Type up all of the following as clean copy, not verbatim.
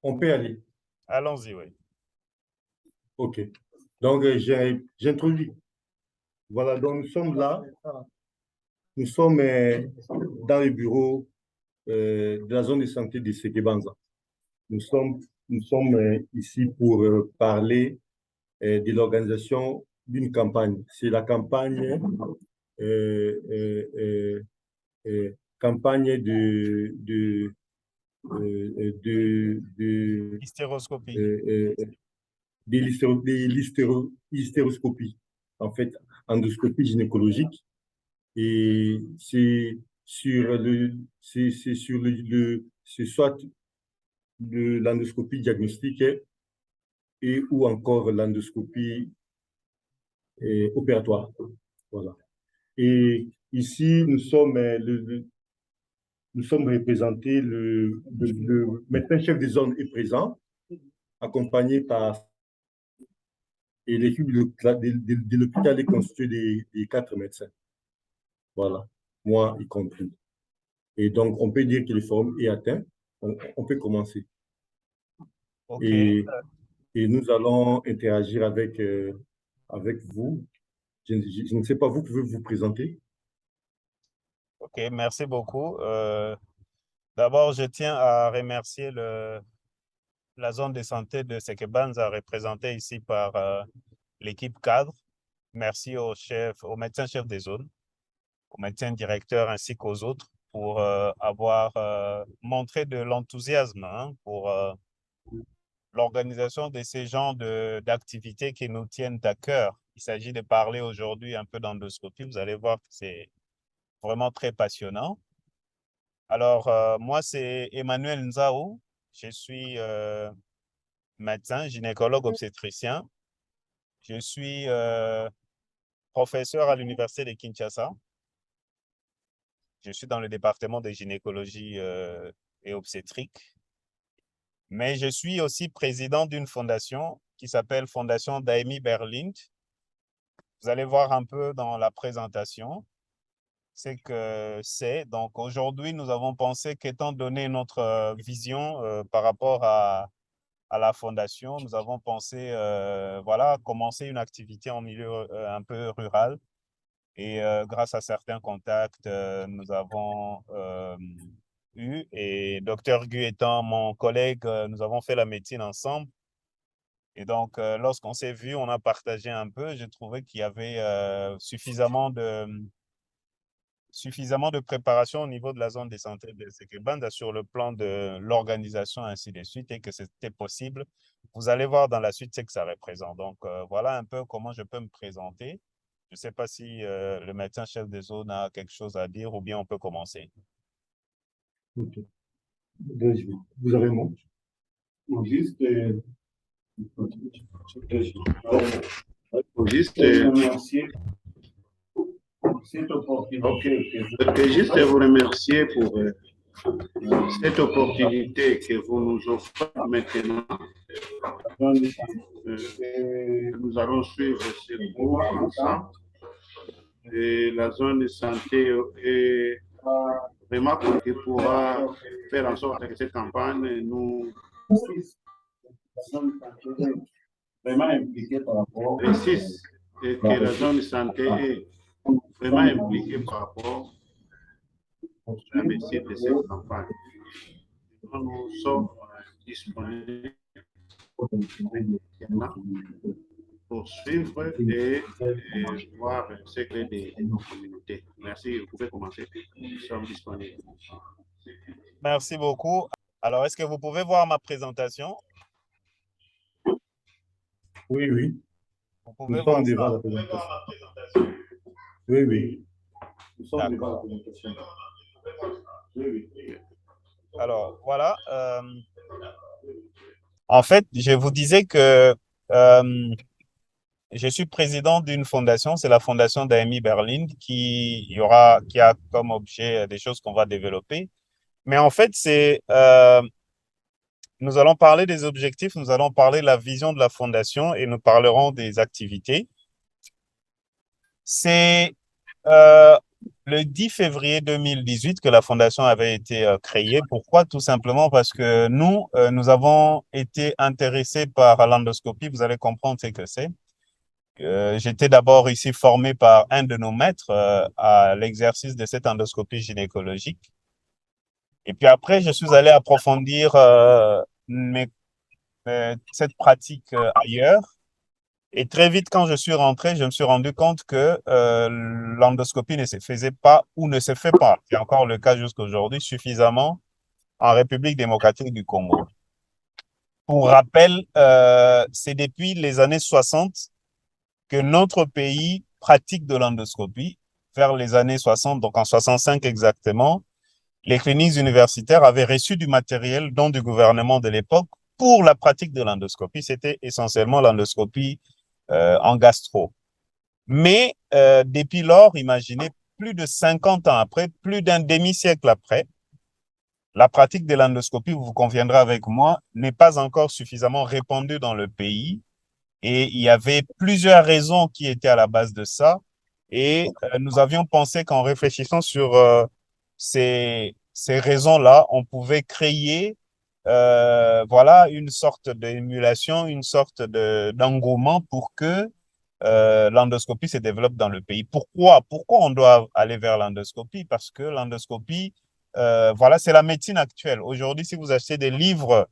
On peut aller. Allons-y, oui. OK. Donc, j'introduis. Voilà, donc nous sommes là. Nous sommes dans le bureau de la zone de santé de Sekebanza. Nous sommes, nous sommes ici pour parler de l'organisation d'une campagne. C'est la campagne, campagne Hystéroscopie. euh, euh, l'hystéroscopie, en fait, endoscopie gynécologique. Et c'est sur c'est soit de l'endoscopie diagnostique et ou encore l'endoscopie opératoire. Voilà. Et ici, nous sommes représentés, le médecin-chef de zone est présent, accompagné par et l'équipe de l'hôpital est constituée des 4 médecins. Voilà, moi y compris. Et donc, on peut dire que le forum est atteint. On peut commencer. OK. Et, et nous allons interagir avec vous. Je ne sais pas, vous pouvez vous présenter? OK, merci beaucoup. D'abord, je tiens à remercier la zone de santé de Sekebanza, représentée ici par l'équipe cadre. Merci au chef, au médecin-chef des zones, au médecin directeur ainsi qu'aux autres pour avoir montré de l'enthousiasme hein, pour l'organisation de ces genres d'activités qui nous tiennent à cœur. Il s'agit de parler aujourd'hui un peu d'endoscopie. Vous allez voir que c'est vraiment très passionnant. Alors, moi, c'est Emmanuel Nzao. Je suis médecin, gynécologue obstétricien. Je suis professeur à l'Université de Kinshasa. Je suis dans le département de gynécologie et obstétrique. Mais je suis aussi président d'une fondation qui s'appelle Fondation Daimi Berlind. Vous allez voir un peu dans la présentation c'est que c'est. Donc aujourd'hui, nous avons pensé qu'étant donné notre vision par rapport à la fondation, nous avons pensé voilà, commencer une activité en milieu un peu rural. Et grâce à certains contacts, nous avons eu, et docteur Gu étant mon collègue, nous avons fait la médecine ensemble. Et donc, lorsqu'on s'est vu, on a partagé un peu. J'ai trouvé qu'il y avait suffisamment de préparation au niveau de la zone de santé de Sekebanda sur le plan de l'organisation, ainsi de suite, et que c'était possible. Vous allez voir dans la suite ce que ça représente. Donc, voilà un peu comment je peux me présenter. Je ne sais pas si le médecin-chef de zone a quelque chose à dire ou bien on peut commencer. Ok. Vous avez mon. Juste, Juste, remercier cette opportunité. juste vous remercier pour cette opportunité que vous nous offrez maintenant. Nous allons suivre ce cours ensemble. Et la zone de santé est vraiment qui pourra faire en sorte que cette campagne nous Vraiment impliqué par rapport réussisse et que la zone de santé est vraiment impliquée par rapport à la réussite de cette campagne. Nous sommes disponibles pour suivre et voir ce que de nos communautés. Merci, vous pouvez commencer. Nous sommes disponibles. Merci beaucoup. Alors, est-ce que vous pouvez voir ma présentation? Oui, oui. Vous Nous pouvez sommes voir devant ça. la présentation. Oui, oui. Nous sommes devant la D'accord. présentation. Oui, oui. Alors, voilà. En fait, je vous disais que je suis président d'une fondation, c'est la fondation d'Amy Berlin qui a comme objet des choses qu'on va développer. Mais en fait, nous allons parler des objectifs, nous allons parler de la vision de la fondation et nous parlerons des activités. C'est, euh, le 10 février 2018 que la fondation avait été créée. Pourquoi? Tout simplement parce que nous avons été intéressés par l'endoscopie. Vous allez comprendre ce que c'est. J'étais d'abord ici formé par un de nos maîtres à l'exercice de cette endoscopie gynécologique. Et puis après, je suis allé approfondir cette pratique ailleurs. Et très vite, quand je suis rentré, je me suis rendu compte que l'endoscopie ne se faisait pas ou ne se fait pas, c'est encore le cas jusqu'à aujourd'hui, suffisamment en République démocratique du Congo. Pour rappel, c'est depuis les années 60 que notre pays pratique de l'endoscopie. Vers les années 60, donc en 65 exactement, les cliniques universitaires avaient reçu du matériel, dont du gouvernement de l'époque, pour la pratique de l'endoscopie. C'était essentiellement l'endoscopie en gastro. Mais depuis lors, imaginez, plus de 50 ans après, plus d'un demi-siècle après, la pratique de l'endoscopie, vous conviendrez avec moi, n'est pas encore suffisamment répandue dans le pays. Et il y avait plusieurs raisons qui étaient à la base de ça. Et nous avions pensé qu'en réfléchissant sur ces raisons-là, on pouvait créer voilà, une sorte d'émulation, une sorte d'engouement pour que l'endoscopie se développe dans le pays. Pourquoi on doit aller vers l'endoscopie? Parce que l'endoscopie, voilà, c'est la médecine actuelle. Aujourd'hui, si vous achetez des livres,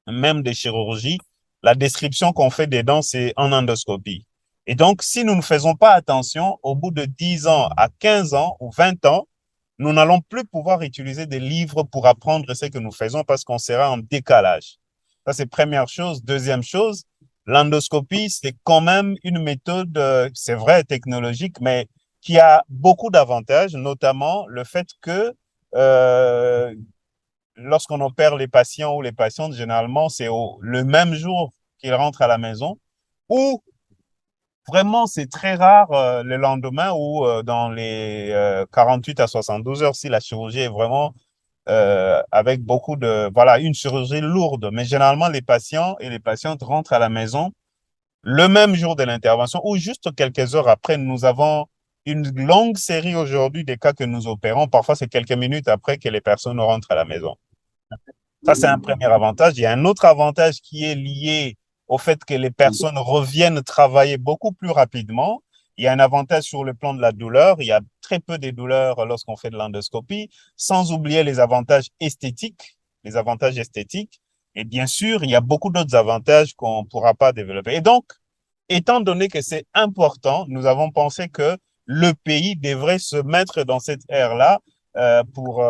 même des chirurgies, la description qu'on fait des dents, c'est en endoscopie. Et donc, si nous ne faisons pas attention, au bout de 10 ans à 15 ans ou 20 ans, nous n'allons plus pouvoir utiliser des livres pour apprendre ce que nous faisons parce qu'on sera en décalage. Ça, c'est première chose. Deuxième chose, l'endoscopie, c'est quand même une méthode, c'est vrai, technologique, mais qui a beaucoup d'avantages, notamment le fait que lorsqu'on opère les patients ou les patientes, généralement, c'est le même jour qu'ils rentrent à la maison ou vraiment, c'est très rare le lendemain ou dans les 48 à 72 heures si la chirurgie est vraiment avec beaucoup de, voilà, une chirurgie lourde. Mais généralement, les patients et les patientes rentrent à la maison le même jour de l'intervention ou juste quelques heures après. Nous avons une longue série aujourd'hui des cas que nous opérons. Parfois, c'est quelques minutes après que les personnes rentrent à la maison. Ça, c'est un premier avantage. Il y a un autre avantage qui est lié au fait que les personnes reviennent travailler beaucoup plus rapidement. Il y a un avantage sur le plan de la douleur. Il y a très peu de douleurs lorsqu'on fait de l'endoscopie, sans oublier les avantages esthétiques, les avantages esthétiques. Et bien sûr, il y a beaucoup d'autres avantages qu'on ne pourra pas développer. Et donc, étant donné que c'est important, nous avons pensé que le pays devrait se mettre dans cette ère-là pour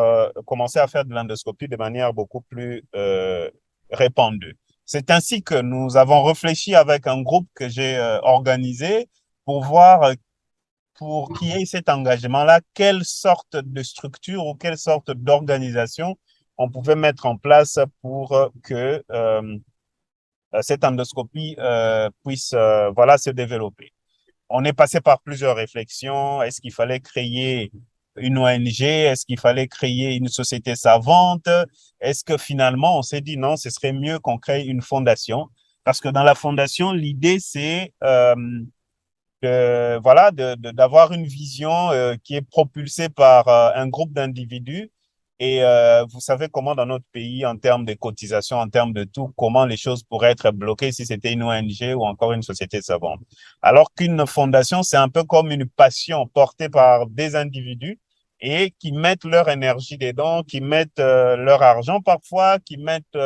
commencer à faire de l'endoscopie de manière beaucoup plus répandue. C'est ainsi que nous avons réfléchi avec un groupe que j'ai organisé pour voir, pour qu'il y ait cet engagement-là, quelle sorte de structure ou quelle sorte d'organisation on pouvait mettre en place pour que cette endoscopie puisse voilà, se développer. On est passé par plusieurs réflexions. Est-ce qu'il fallait créer une ONG? Est-ce qu'il fallait créer une société savante? Est-ce que finalement, on s'est dit non, ce serait mieux qu'on crée une fondation? Parce que dans la fondation, l'idée, c'est voilà, d'avoir une vision qui est propulsée par un groupe d'individus. Et vous savez comment dans notre pays, en termes de cotisation, en termes de tout, comment les choses pourraient être bloquées si c'était une ONG ou encore une société savante. Alors qu'une fondation, c'est un peu comme une passion portée par des individus et qui mettent leur énergie dedans, qui mettent leur argent parfois, qui mettent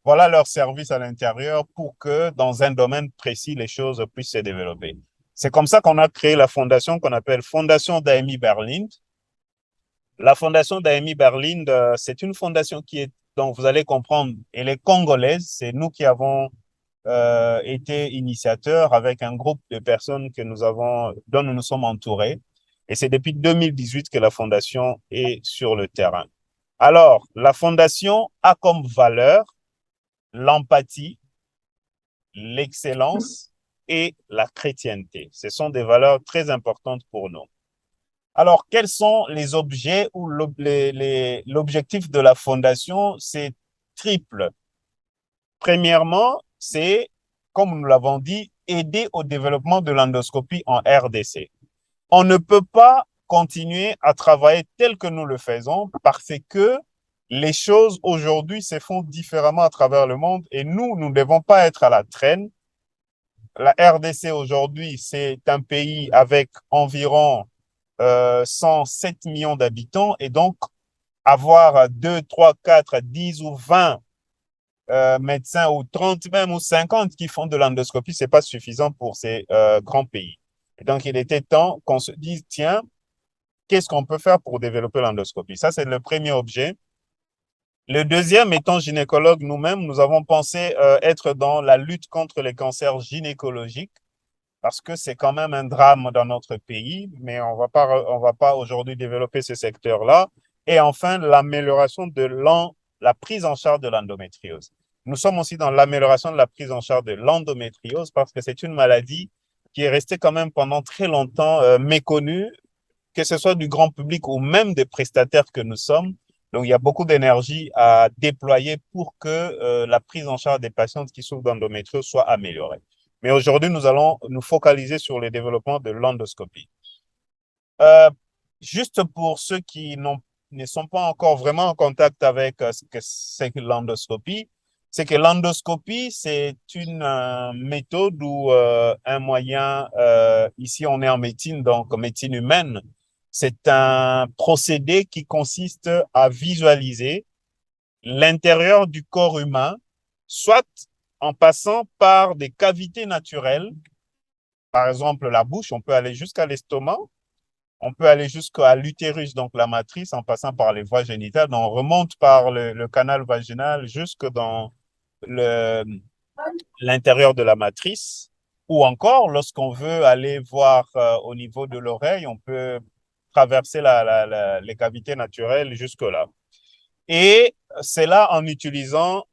voilà, leur service à l'intérieur pour que dans un domaine précis, les choses puissent se développer. C'est comme ça qu'on a créé la fondation qu'on appelle Fondation d'Aimé Berlin. La fondation d'Aimé Berlin, c'est une fondation qui est, donc vous allez comprendre, elle est congolaise. C'est nous qui avons été initiateurs avec un groupe de personnes que nous avons, dont nous nous sommes entourés. Et c'est depuis 2018 que la fondation est sur le terrain. Alors, la fondation a comme valeur l'empathie, l'excellence et la chrétienté. Ce sont des valeurs très importantes pour nous. Alors, quels sont les objets ou l'objectif de la fondation? C'est triple. Premièrement, c'est, comme nous l'avons dit, aider au développement de l'endoscopie en RDC. On ne peut pas continuer à travailler tel que nous le faisons parce que les choses aujourd'hui se font différemment à travers le monde et nous ne devons pas être à la traîne. La RDC aujourd'hui, c'est un pays avec environ 107 millions d'habitants et donc avoir 2, 3, 4, 10 ou 20 médecins ou 30 même ou 50 qui font de l'endoscopie, c'est pas suffisant pour ces grands pays. Et donc, il était temps qu'on se dise, tiens, qu'est-ce qu'on peut faire pour développer l'endoscopie? Ça, c'est le premier objet. Le deuxième, étant gynécologue nous-mêmes, nous avons pensé être dans la lutte contre les cancers gynécologiques parce que c'est quand même un drame dans notre pays, mais on va pas aujourd'hui développer ce secteur-là. Et enfin, l'amélioration de la prise en charge de l'endométriose. Nous sommes aussi dans l'amélioration de la prise en charge de l'endométriose parce que c'est une maladie qui est restée quand même pendant très longtemps méconnue, que ce soit du grand public ou même des prestataires que nous sommes. Donc, il y a beaucoup d'énergie à déployer pour que la prise en charge des patientes qui souffrent d'endométriose soit améliorée. Mais aujourd'hui, nous allons nous focaliser sur le développement de l'endoscopie. Euh, Juste pour ceux qui ne sont pas encore vraiment en contact avec ce que c'est que l'endoscopie, c'est que l'endoscopie, c'est une méthode ou un moyen, ici on est en médecine, donc médecine humaine, c'est un procédé qui consiste à visualiser l'intérieur du corps humain, soit en passant par des cavités naturelles, par exemple la bouche, on peut aller jusqu'à l'estomac, on peut aller jusqu'à l'utérus, donc la matrice, en passant par les voies génitales. Donc, on remonte par le canal vaginal jusque dans l'intérieur de la matrice. Ou encore, lorsqu'on veut aller voir au niveau de l'oreille, on peut traverser les cavités naturelles jusque-là. Et c'est là en utilisant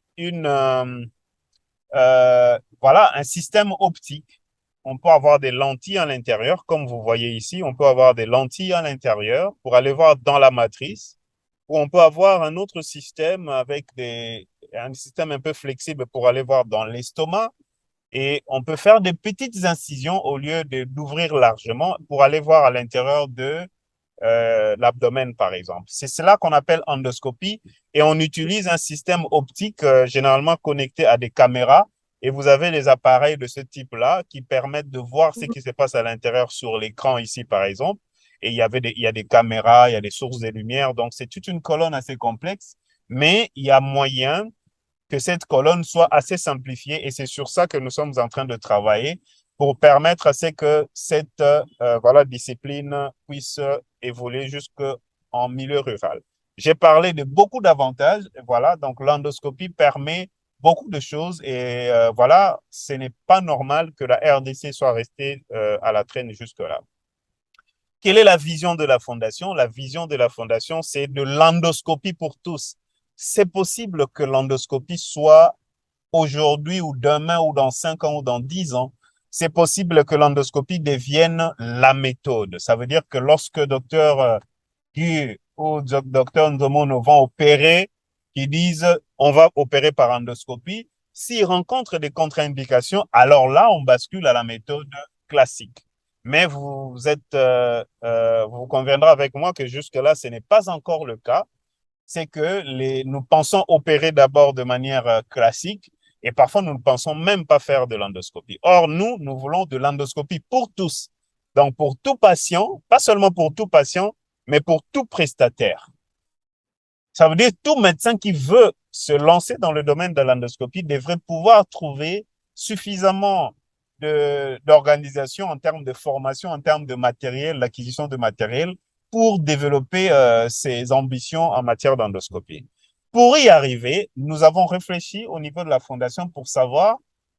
voilà, un système optique. On peut avoir des lentilles à l'intérieur, comme vous voyez ici, on peut avoir des lentilles à l'intérieur pour aller voir dans la matrice, ou on peut avoir un autre système avec un système un peu flexible pour aller voir dans l'estomac, et on peut faire des petites incisions au lieu d'ouvrir largement pour aller voir à l'intérieur de l'abdomen, par exemple. C'est cela qu'on appelle endoscopie et on utilise un système optique généralement connecté à des caméras et vous avez les appareils de ce type-là qui permettent de voir ce qui se passe à l'intérieur sur l'écran ici, par exemple. Et il y a des caméras, il y a des sources de lumière, donc c'est toute une colonne assez complexe, mais il y a moyen que cette colonne soit assez simplifiée et c'est sur ça que nous sommes en train de travailler pour permettre à ce que cette voilà, discipline puisse évoluer jusqu'en milieu rural. J'ai parlé de beaucoup d'avantages. Voilà, donc l'endoscopie permet beaucoup de choses et voilà, ce n'est pas normal que la RDC soit restée à la traîne jusque-là. Quelle est la vision de la Fondation? La vision de la Fondation, c'est de l'endoscopie pour tous. C'est possible que l'endoscopie soit aujourd'hui ou demain ou dans 5 ans ou dans 10 ans. C'est possible que l'endoscopie devienne la méthode. Ça veut dire que lorsque docteur Guy ou docteur Ndomono vont opérer, ils disent on va opérer par endoscopie. S'ils rencontrent des contre-indications, alors là, on bascule à la méthode classique. Mais vous conviendrez avec moi que jusque-là, ce n'est pas encore le cas. C'est que nous pensons opérer d'abord de manière classique et parfois nous ne pensons même pas faire de l'endoscopie. Or, nous voulons de l'endoscopie pour tous. Donc, pour tout patient, pas seulement pour tout patient, mais pour tout prestataire. Ça veut dire que tout médecin qui veut se lancer dans le domaine de l'endoscopie devrait pouvoir trouver suffisamment d'organisation en termes de formation, en termes de matériel, l'acquisition de matériel pour développer ses ambitions en matière d'endoscopie. Pour y arriver, nous avons réfléchi au niveau de la Fondation pour savoir,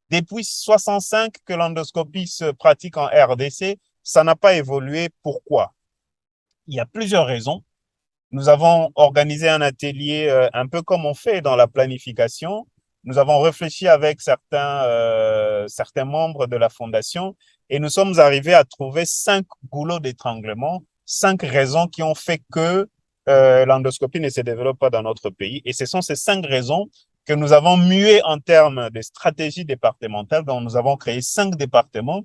depuis 65 que l'endoscopie se pratique en RDC, ça n'a pas évolué. Pourquoi? Il y a plusieurs raisons. Nous avons organisé un atelier un peu comme on fait dans la planification. Nous avons réfléchi avec certains membres de la fondation et nous sommes arrivés à trouver 5 goulots d'étranglement, 5 raisons qui ont fait que l'endoscopie ne se développe pas dans notre pays. Et ce sont ces 5 raisons que nous avons muées en termes de stratégie départementale. Donc, nous avons créé 5 départements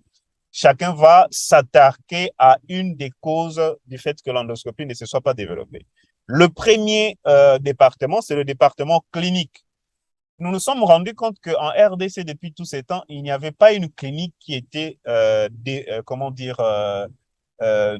chacun va s'attaquer à une des causes du fait que l'endoscopie ne se soit pas développée. Le premier département, c'est le département clinique. Nous nous sommes rendus compte qu'en RDC, depuis tous ces temps, il n'y avait pas une clinique qui était,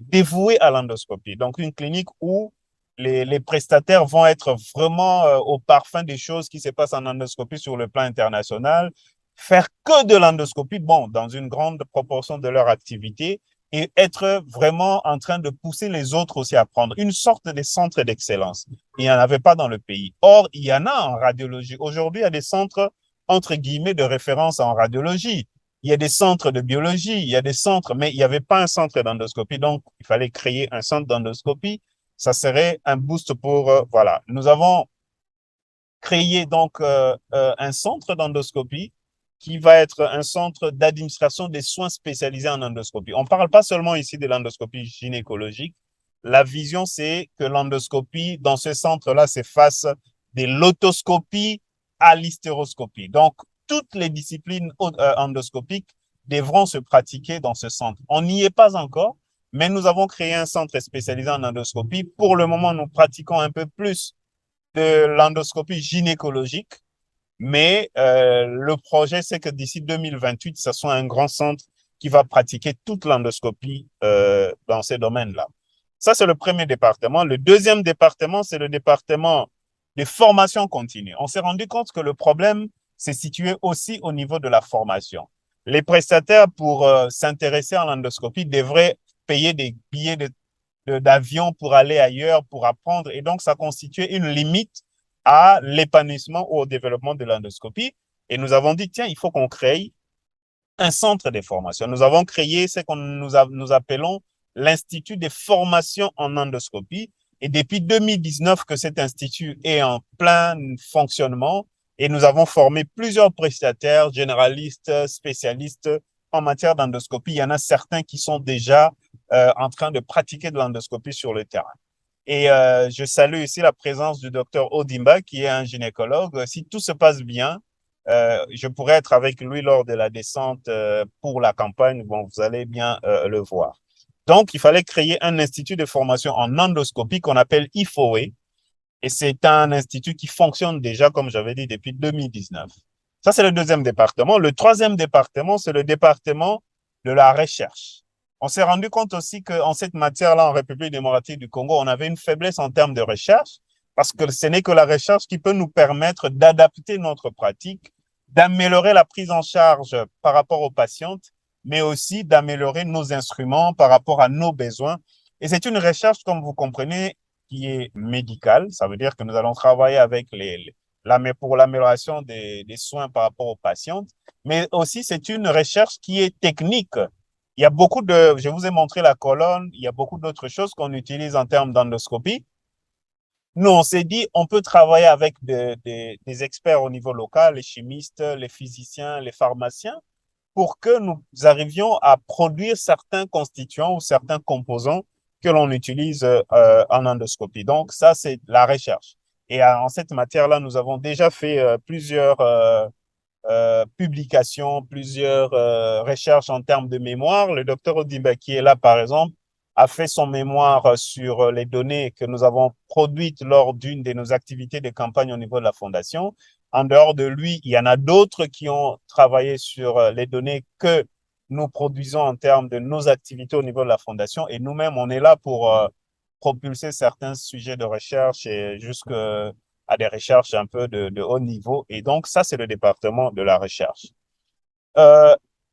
dévouée à l'endoscopie. Donc, une clinique où les prestataires vont être vraiment au parfum des choses qui se passent en endoscopie sur le plan international, faire que de l'endoscopie, bon, dans une grande proportion de leur activité, et être vraiment en train de pousser les autres aussi à prendre une sorte de centre d'excellence. Il n'y en avait pas dans le pays. Or, il y en a en radiologie. Aujourd'hui, il y a des centres, entre guillemets, de référence en radiologie. Il y a des centres de biologie, il y a des centres, mais il n'y avait pas un centre d'endoscopie. Donc, il fallait créer un centre d'endoscopie. Ça serait un boost pour, voilà. Nous avons créé donc un centre d'endoscopie qui va être un centre d'administration des soins spécialisés en endoscopie. On ne parle pas seulement ici de l'endoscopie gynécologique. La vision, c'est que l'endoscopie, dans ce centre-là, s'efface de l'otoscopie à l'hystéroscopie. Donc, toutes les disciplines endoscopiques devront se pratiquer dans ce centre. On n'y est pas encore, mais nous avons créé un centre spécialisé en endoscopie. Pour le moment, nous pratiquons un peu plus de l'endoscopie gynécologique, mais le projet, c'est que d'ici 2028, ce soit un grand centre qui va pratiquer toute l'endoscopie dans ces domaines-là. Ça, c'est le premier département. Le deuxième département, c'est le département de formation continue. On s'est rendu compte que le problème s'est situé aussi au niveau de la formation. Les prestataires, pour s'intéresser à l'endoscopie, devraient payer des billets d'avion pour aller ailleurs, pour apprendre. Et donc, ça constituait une limite à l'épanouissement ou au développement de l'endoscopie. Et nous avons dit, tiens, il faut qu'on crée un centre de formation. Nous avons créé ce que nous appelons l'Institut de formation en endoscopie. Et depuis 2019 que cet institut est en plein fonctionnement, et nous avons formé plusieurs prestataires, généralistes, spécialistes en matière d'endoscopie. Il y en a certains qui sont déjà en train de pratiquer de l'endoscopie sur le terrain. Et je salue ici la présence du docteur Odimba, qui est un gynécologue. Si tout se passe bien, je pourrais être avec lui lors de la descente pour la campagne. Bon, vous allez bien le voir. Donc, il fallait créer un institut de formation en endoscopie qu'on appelle IFOE. Et c'est un institut qui fonctionne déjà, comme j'avais dit, depuis 2019. Ça, c'est le deuxième département. Le troisième département, c'est le département de la recherche. On s'est rendu compte aussi qu'en cette matière-là, en République démocratique du Congo, on avait une faiblesse en termes de recherche parce que ce n'est que la recherche qui peut nous permettre d'adapter notre pratique, d'améliorer la prise en charge par rapport aux patientes, mais aussi d'améliorer nos instruments par rapport à nos besoins. Et c'est une recherche, comme vous comprenez, qui est médicale. Ça veut dire que nous allons travailler avec pour l'amélioration des soins par rapport aux patientes, mais aussi c'est une recherche qui est technique. Il y a beaucoup je vous ai montré la colonne, il y a beaucoup d'autres choses qu'on utilise en termes d'endoscopie. Nous, on s'est dit, on peut travailler avec des experts au niveau local, les chimistes, les physiciens, les pharmaciens, pour que nous arrivions à produire certains constituants ou certains composants que l'on utilise en endoscopie. Donc, ça, c'est la recherche. Et en cette matière-là, nous avons déjà fait plusieurs publications, plusieurs recherches en termes de mémoire. Le docteur Odimba, qui est là, par exemple, a fait son mémoire sur les données que nous avons produites lors d'une de nos activités de campagne au niveau de la Fondation. En dehors de lui, il y en a d'autres qui ont travaillé sur les données que nous produisons en termes de nos activités au niveau de la Fondation. Et nous-mêmes, on est là pour propulser certains sujets de recherche et jusqu'à des recherches un peu de haut niveau. Et donc, ça, c'est le département de la recherche.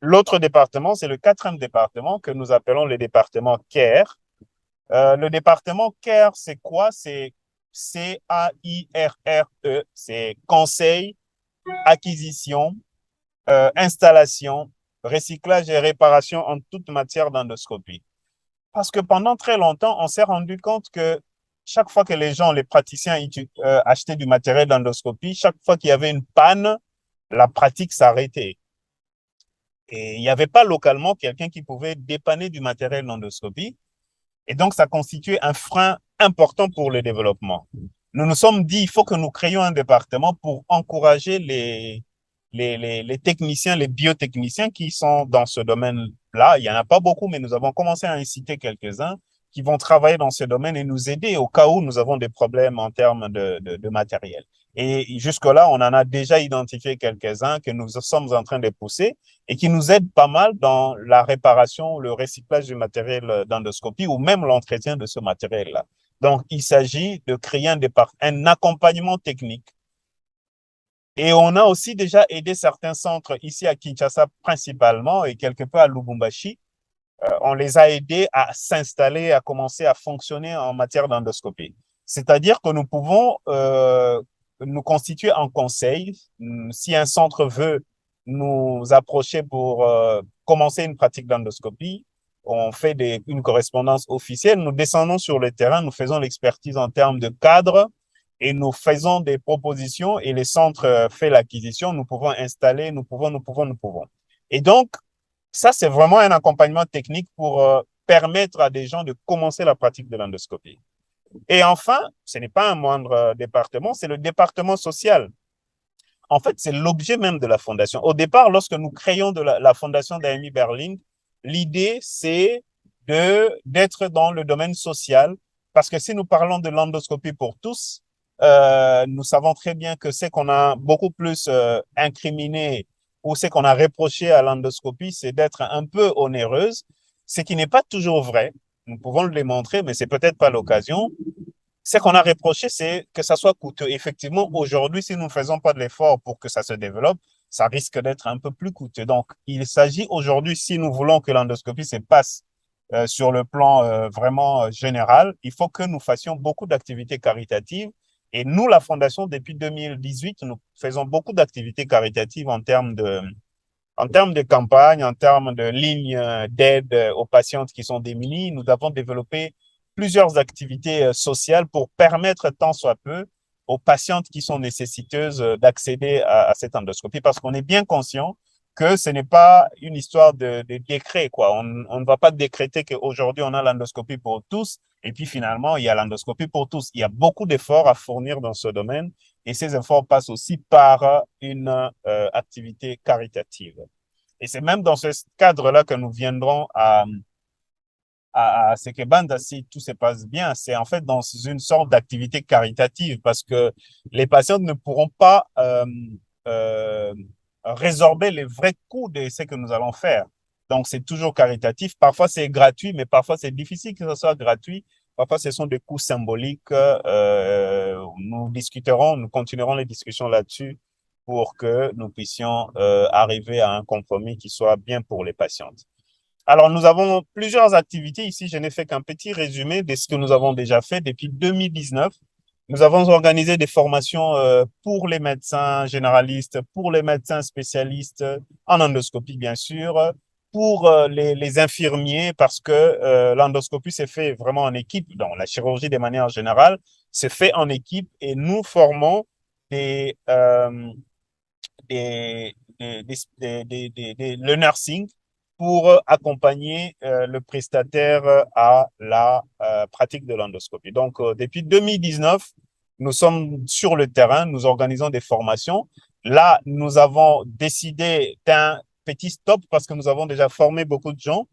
L'autre département, c'est le quatrième département que nous appelons le département CARE. Le département CARE, c'est quoi? C'est CAIRRE, c'est conseil, acquisition, installation, recyclage et réparation en toute matière d'endoscopie. Parce que pendant très longtemps, on s'est rendu compte que chaque fois que les praticiens achetaient du matériel d'endoscopie, chaque fois qu'il y avait une panne, la pratique s'arrêtait. Et il n'y avait pas localement quelqu'un qui pouvait dépanner du matériel d'endoscopie. Et donc, ça constituait un frein important pour le développement. Nous nous sommes dit, il faut que nous créions un département pour encourager les techniciens, les biotechniciens qui sont dans ce domaine là, il n'y en a pas beaucoup, mais nous avons commencé à inciter quelques-uns qui vont travailler dans ce domaine et nous aider au cas où nous avons des problèmes en termes de matériel. Et jusque-là, on en a déjà identifié quelques-uns que nous sommes en train de pousser et qui nous aident pas mal dans la réparation, le recyclage du matériel d'endoscopie ou même l'entretien de ce matériel-là. Donc, il s'agit de créer un accompagnement technique. Et on a aussi déjà aidé certains centres ici à Kinshasa principalement et quelque peu à Lubumbashi. On les a aidés à s'installer, à commencer à fonctionner en matière d'endoscopie. C'est-à-dire que nous pouvons nous constituer en conseil. Si un centre veut nous approcher pour commencer une pratique d'endoscopie, on fait une correspondance officielle. Nous descendons sur le terrain, nous faisons l'expertise en termes de cadre et nous faisons des propositions et les centres font l'acquisition. Nous pouvons installer, nous pouvons. Et donc, ça, c'est vraiment un accompagnement technique pour permettre à des gens de commencer la pratique de l'endoscopie. Et enfin, ce n'est pas un moindre département, c'est le département social. En fait, c'est l'objet même de la fondation. Au départ, lorsque nous créons la fondation d'Amy Berlin, l'idée, c'est d'être dans le domaine social, parce que si nous parlons de l'endoscopie pour tous, nous savons très bien que c'est qu'on a beaucoup plus incriminé ou c'est qu'on a reproché à l'endoscopie, c'est d'être un peu onéreuse, ce qui n'est pas toujours vrai. Nous pouvons le démontrer, mais c'est peut-être pas l'occasion. Ce qu'on a reproché, c'est que ça soit coûteux. Effectivement, aujourd'hui, si nous ne faisons pas de l'effort pour que ça se développe, ça risque d'être un peu plus coûteux. Donc, il s'agit aujourd'hui, si nous voulons que l'endoscopie se passe sur le plan vraiment général, il faut que nous fassions beaucoup d'activités caritatives. Et nous, la Fondation, depuis 2018, nous faisons beaucoup d'activités caritatives en termes de campagne, en termes de lignes d'aide aux patientes qui sont démunies. Nous avons développé plusieurs activités sociales pour permettre tant soit peu aux patientes qui sont nécessiteuses d'accéder à cette endoscopie parce qu'on est bien conscient que ce n'est pas une histoire de décret, quoi. On ne va pas décréter qu'aujourd'hui on a l'endoscopie pour tous et puis finalement il y a l'endoscopie pour tous. Il y a beaucoup d'efforts à fournir dans ce domaine et ces efforts passent aussi par une activité caritative. Et c'est même dans ce cadre-là que nous viendrons à Sekebanda si tout se passe bien. C'est en fait dans une sorte d'activité caritative parce que les patients ne pourront pas euh, résorber les vrais coûts de ce que nous allons faire. Donc, c'est toujours caritatif. Parfois, c'est gratuit, mais parfois, c'est difficile que ce soit gratuit. Parfois, ce sont des coûts symboliques. Nous continuerons les discussions là-dessus pour que nous puissions arriver à un compromis qui soit bien pour les patientes. Alors, nous avons plusieurs activités ici. Je n'ai fait qu'un petit résumé de ce que nous avons déjà fait depuis 2019. Nous avons organisé des formations pour les médecins généralistes, pour les médecins spécialistes en endoscopie, bien sûr, pour les infirmiers, parce que l'endoscopie s'est fait vraiment en équipe. Donc, la chirurgie, de manière générale, s'est fait en équipe et nous formons des, le nursing pour accompagner le prestataire à la pratique de l'endoscopie. Donc, depuis 2019, nous sommes sur le terrain, nous organisons des formations. Là, nous avons décidé d'un petit stop parce que nous avons déjà formé beaucoup de gens.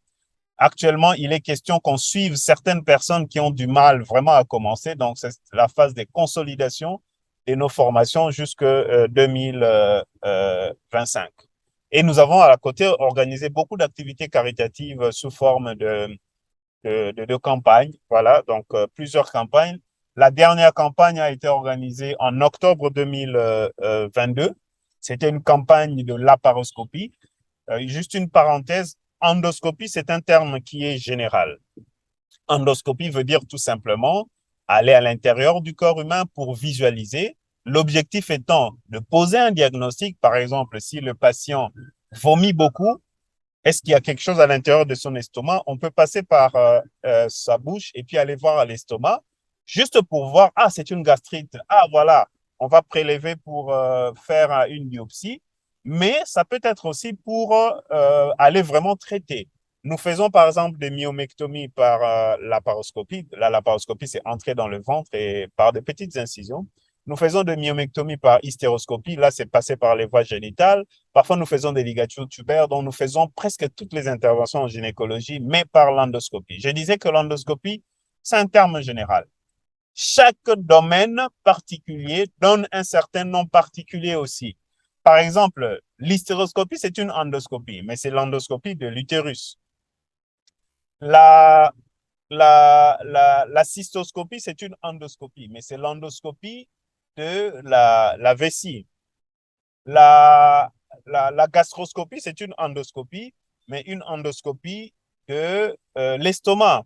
Actuellement, il est question qu'on suive certaines personnes qui ont du mal vraiment à commencer. Donc, c'est la phase de consolidation de nos formations jusqu'en 2025. Et nous avons à la côté organisé beaucoup d'activités caritatives sous forme de campagnes. Voilà, donc plusieurs campagnes. La dernière campagne a été organisée en octobre 2022. C'était une campagne de laparoscopie. Juste une parenthèse, endoscopie, c'est un terme qui est général. Endoscopie veut dire tout simplement aller à l'intérieur du corps humain pour visualiser. L'objectif étant de poser un diagnostic, par exemple, si le patient vomit beaucoup, est-ce qu'il y a quelque chose à l'intérieur de son estomac? On peut passer par sa bouche et puis aller voir à l'estomac, juste pour voir, ah, c'est une gastrite. Ah, voilà, on va prélever pour faire une biopsie. Mais ça peut être aussi pour aller vraiment traiter. Nous faisons par exemple des myomectomies par laparoscopie. La laparoscopie, c'est entrer dans le ventre et par de petites incisions. Nous faisons de myomectomie par hystéroscopie. Là, c'est passé par les voies génitales. Parfois, nous faisons des ligatures tubaires. Donc, nous faisons presque toutes les interventions en gynécologie, mais par l'endoscopie. Je disais que l'endoscopie, c'est un terme général. Chaque domaine particulier donne un certain nom particulier aussi. Par exemple, l'hystéroscopie, c'est une endoscopie, mais c'est l'endoscopie de l'utérus. La la cystoscopie, c'est une endoscopie, mais c'est l'endoscopie de la vessie. La gastroscopie, c'est une endoscopie, mais une endoscopie de l'estomac.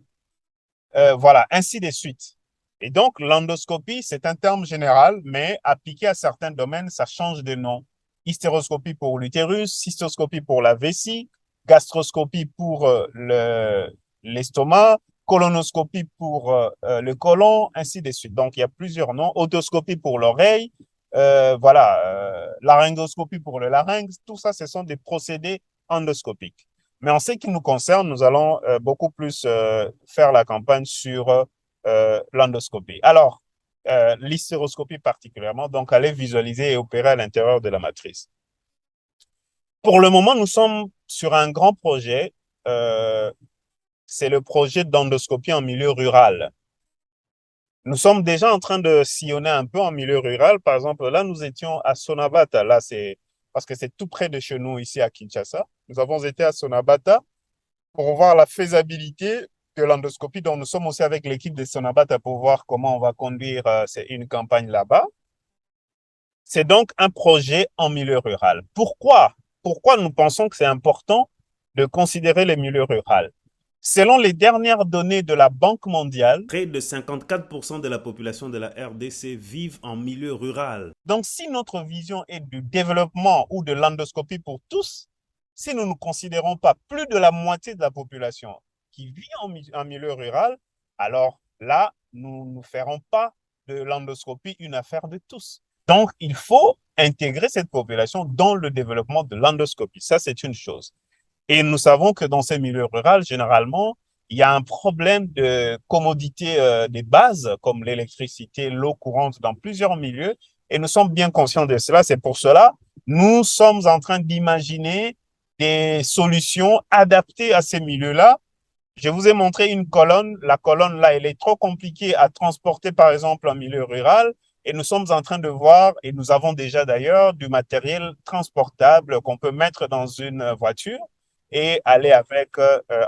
Voilà, ainsi de suite. Et donc, l'endoscopie, c'est un terme général, mais appliqué à certains domaines, ça change de nom. Hystéroscopie pour l'utérus, cystoscopie pour la vessie, gastroscopie pour l'estomac, colonoscopie pour le côlon, ainsi de suite. Donc, il y a plusieurs noms. Otoscopie pour l'oreille, voilà, laryngoscopie pour le larynx. Tout ça, ce sont des procédés endoscopiques. Mais en ce qui nous concerne, nous allons beaucoup plus faire la campagne sur l'endoscopie. Alors, l'hystéroscopie particulièrement, donc aller visualiser et opérer à l'intérieur de la matrice. Pour le moment, nous sommes sur un grand projet. C'est le projet d'endoscopie en milieu rural. Nous sommes déjà en train de sillonner un peu en milieu rural. Par exemple, là, nous étions à Sonabata. Là, c'est parce que c'est tout près de chez nous, ici à Kinshasa. Nous avons été à Sonabata pour voir la faisabilité de l'endoscopie. Donc, nous sommes aussi avec l'équipe de Sonabata pour voir comment on va conduire une campagne là-bas. C'est donc un projet en milieu rural. Pourquoi? Pourquoi nous pensons que c'est important de considérer les milieux ruraux? Selon les dernières données de la Banque mondiale, près de 54% de la population de la RDC vivent en milieu rural. Donc, si notre vision est du développement ou de l'endoscopie pour tous, si nous ne considérons pas plus de la moitié de la population qui vit en milieu rural, alors là, nous ne ferons pas de l'endoscopie une affaire de tous. Donc, il faut intégrer cette population dans le développement de l'endoscopie. Ça, c'est une chose. Et nous savons que dans ces milieux ruraux, généralement, il y a un problème de commodité des bases, comme l'électricité, l'eau courante dans plusieurs milieux. Et nous sommes bien conscients de cela. C'est pour cela, nous sommes en train d'imaginer des solutions adaptées à ces milieux-là. Je vous ai montré une colonne. La colonne, là, elle est trop compliquée à transporter, par exemple, en milieu rural. Et nous sommes en train de voir, et nous avons déjà d'ailleurs du matériel transportable qu'on peut mettre dans une voiture et aller avec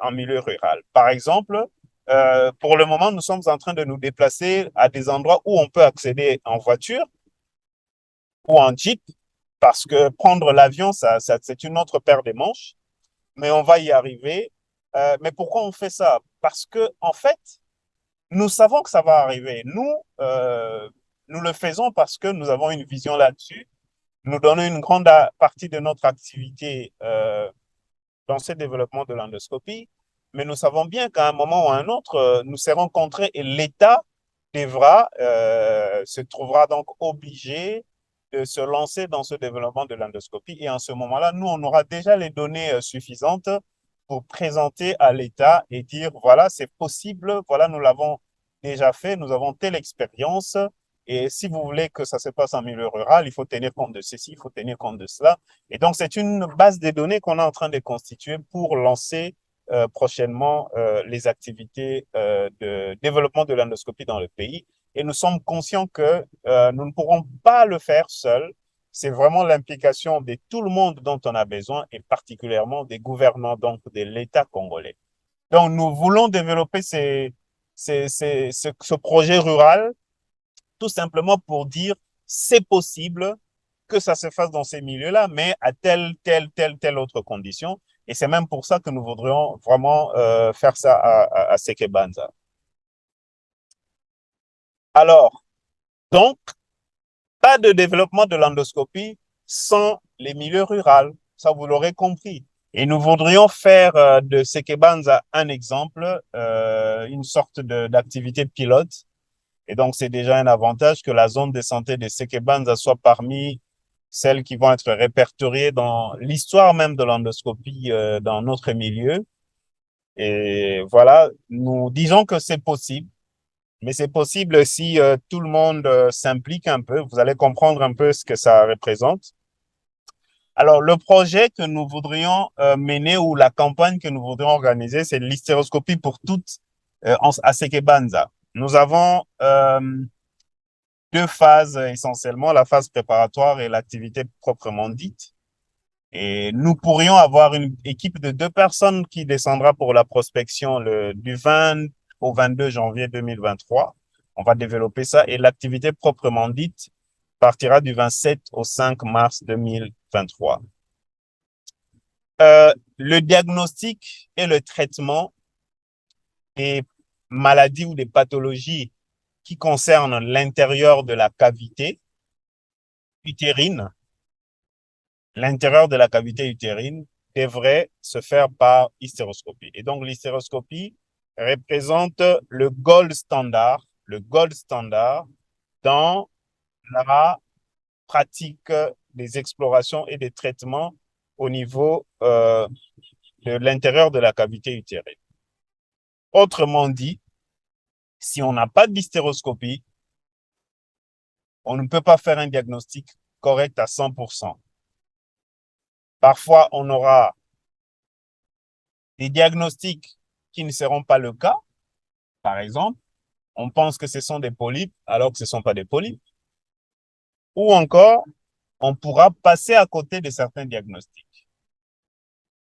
en milieu rural. Par exemple, pour le moment, nous sommes en train de nous déplacer à des endroits où on peut accéder en voiture ou en jeep, parce que prendre l'avion, c'est une autre paire de manches, mais on va y arriver. Mais pourquoi on fait ça? Parce que, en fait, nous savons que ça va arriver. Nous le faisons parce que nous avons une vision là-dessus. Nous donnons une grande partie de notre activité dans ce développement de l'endoscopie, mais nous savons bien qu'à un moment ou à un autre, nous serons contraints et l'État se trouvera donc obligé de se lancer dans ce développement de l'endoscopie. Et en ce moment-là, nous, on aura déjà les données suffisantes pour présenter à l'État et dire, voilà, c'est possible, voilà, nous l'avons déjà fait, nous avons telle expérience. Et si vous voulez que ça se passe en milieu rural, il faut tenir compte de ceci, il faut tenir compte de cela. Et donc, c'est une base de données qu'on est en train de constituer pour lancer prochainement les activités de développement de l'endoscopie dans le pays. Et nous sommes conscients que nous ne pourrons pas le faire seuls. C'est vraiment l'implication de tout le monde dont on a besoin et particulièrement des gouvernants, donc de l'État congolais. Donc, nous voulons développer ce projet rural tout simplement pour dire c'est possible que ça se fasse dans ces milieux-là, mais à telle autre condition. Et c'est même pour ça que nous voudrions vraiment faire ça à Sekebanza. Alors, donc, pas de développement de l'endoscopie sans les milieux ruraux. Ça, vous l'aurez compris. Et nous voudrions faire de Sekebanza un exemple, une sorte d'activité pilote. Et donc, c'est déjà un avantage que la zone de santé de Sekebanza soit parmi celles qui vont être répertoriées dans l'histoire même de l'endoscopie dans notre milieu. Et voilà, nous disons que c'est possible. Mais c'est possible si tout le monde s'implique un peu, vous allez comprendre un peu ce que ça représente. Alors, le projet que nous voudrions mener ou la campagne que nous voudrions organiser, c'est l'hystéroscopie pour toutes à Sekebanza. Nous avons deux phases essentiellement, la phase préparatoire et l'activité proprement dite. Et nous pourrions avoir une équipe de 2 personnes qui descendra pour la prospection du 20 au 22 janvier 2023. On va développer ça et l'activité proprement dite partira du 27 au 5 mars 2023. Le diagnostic et le traitement des maladies ou des pathologies qui concernent l'intérieur de la cavité utérine, devrait se faire par hystéroscopie. Et donc, l'hystéroscopie représente le gold standard dans la pratique des explorations et des traitements au niveau de l'intérieur de la cavité utérine. Autrement dit, si on n'a pas d'hystéroscopie, on ne peut pas faire un diagnostic correct à 100%. Parfois, on aura des diagnostics qui ne seront pas le cas. Par exemple, on pense que ce sont des polypes alors que ce ne sont pas des polypes. Ou encore, on pourra passer à côté de certains diagnostics.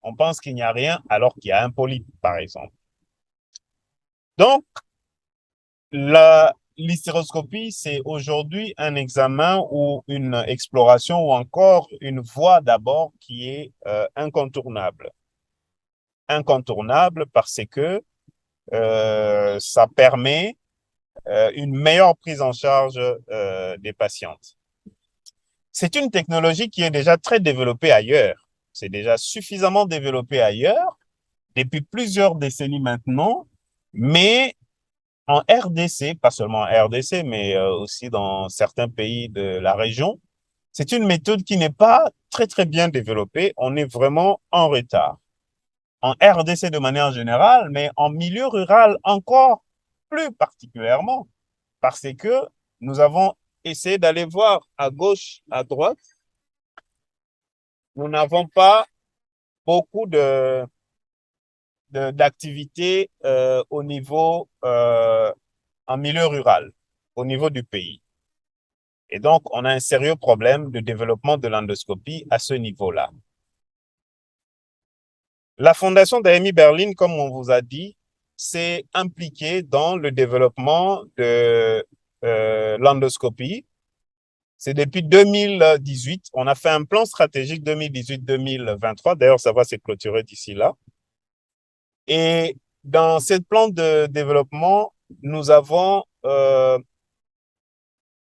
On pense qu'il n'y a rien alors qu'il y a un polype, par exemple. Donc, l'hystéroscopie, c'est aujourd'hui un examen ou une exploration ou encore une voie d'abord qui est incontournable. Incontournable parce que ça permet une meilleure prise en charge des patientes. C'est une technologie qui est déjà très développée ailleurs. C'est déjà suffisamment développé ailleurs depuis plusieurs décennies maintenant, mais en RDC, pas seulement en RDC, mais aussi dans certains pays de la région, c'est une méthode qui n'est pas très, très bien développée. On est vraiment en retard. En RDC de manière générale, mais en milieu rural encore plus particulièrement, parce que nous avons essayé d'aller voir à gauche, à droite. Nous n'avons pas beaucoup d'activités au niveau, en milieu rural, au niveau du pays. Et donc, on a un sérieux problème de développement de l'endoscopie à ce niveau-là. La fondation d'Amy Berlin, comme on vous a dit, s'est impliquée dans le développement de l'endoscopie. C'est depuis 2018. On a fait un plan stratégique 2018-2023. D'ailleurs, ça va se clôturer d'ici là. Et dans ce plan de développement, nous avons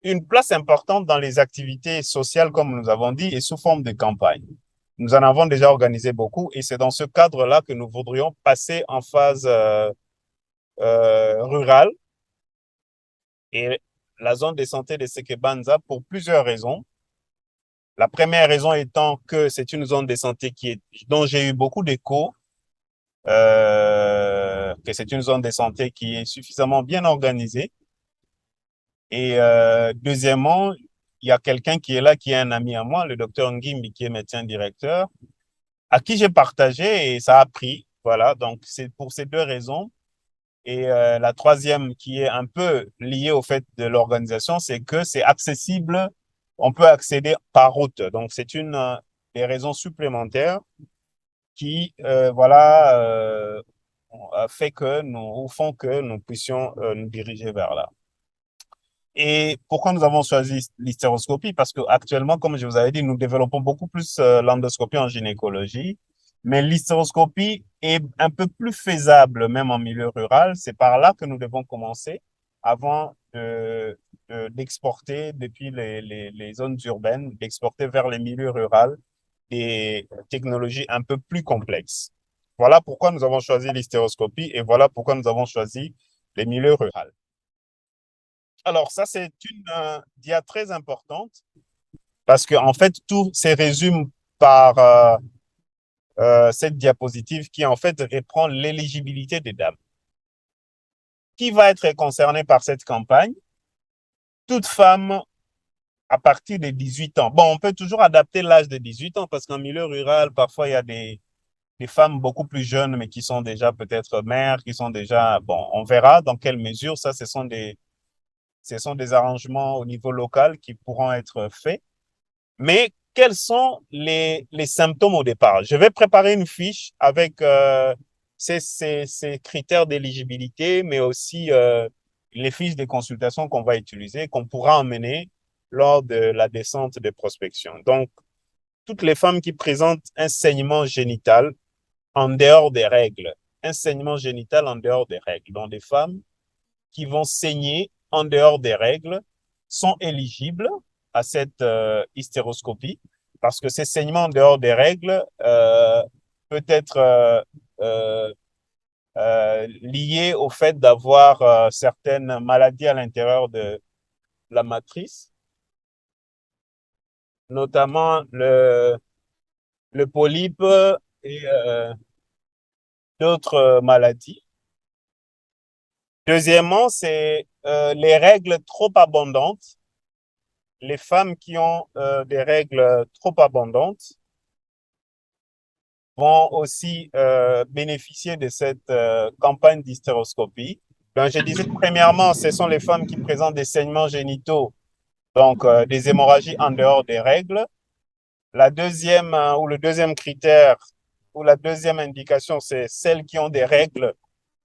une place importante dans les activités sociales, comme nous avons dit, et sous forme de campagne. Nous en avons déjà organisé beaucoup et c'est dans ce cadre-là que nous voudrions passer en phase rurale et la zone de santé de Sekebanza pour plusieurs raisons. La première raison étant que c'est une zone de santé dont j'ai eu beaucoup d'échos, que c'est une zone de santé qui est suffisamment bien organisée. Et deuxièmement, il y a quelqu'un qui est là, qui est un ami à moi, le docteur Ngimbi, qui est médecin directeur, à qui j'ai partagé et ça a pris. Voilà, donc c'est pour ces deux raisons. Et la troisième qui est un peu liée au fait de l'organisation, c'est que c'est accessible, on peut accéder par route. Donc c'est une des raisons supplémentaires qui, fait que font que nous puissions nous diriger vers là. Et pourquoi nous avons choisi l'hystéroscopie? Parce qu'actuellement, comme je vous avais dit, nous développons beaucoup plus l'endoscopie en gynécologie, mais l'hystéroscopie est un peu plus faisable, même en milieu rural. C'est par là que nous devons commencer avant d'exporter depuis les zones urbaines, d'exporter vers les milieux ruraux des technologies un peu plus complexes. Voilà pourquoi nous avons choisi l'hystéroscopie et voilà pourquoi nous avons choisi les milieux ruraux. Alors, ça, c'est une dia très importante parce qu'en fait, tout se résume par cette diapositive qui, en fait, reprend l'éligibilité des dames. Qui va être concerné par cette campagne? Toute femme à partir de 18 ans. Bon, on peut toujours adapter l'âge de 18 ans parce qu'en milieu rural, parfois, il y a des femmes beaucoup plus jeunes, mais qui sont déjà peut-être mères, qui sont déjà, bon, on verra dans quelle mesure ça, ce sont des arrangements au niveau local qui pourront être faits. Mais quels sont les symptômes au départ? Je vais préparer une fiche avec ces critères d'éligibilité, mais aussi les fiches de consultation qu'on va utiliser, qu'on pourra emmener lors de la descente de prospection. Donc, toutes les femmes qui présentent un saignement génital en dehors des règles, un saignement génital en dehors des règles, donc des femmes qui vont saigner en dehors des règles sont éligibles à cette hystéroscopie parce que ces saignements en dehors des règles peut être lié au fait d'avoir certaines maladies à l'intérieur de la matrice, notamment le polype et d'autres maladies. Deuxièmement, c'est les règles trop abondantes. Les femmes qui ont des règles trop abondantes vont aussi bénéficier de cette campagne d'hystéroscopie. Donc, je disais, premièrement, ce sont les femmes qui présentent des saignements génitaux, donc des hémorragies en dehors des règles. La deuxième ou le deuxième critère ou la deuxième indication, c'est celles qui ont des règles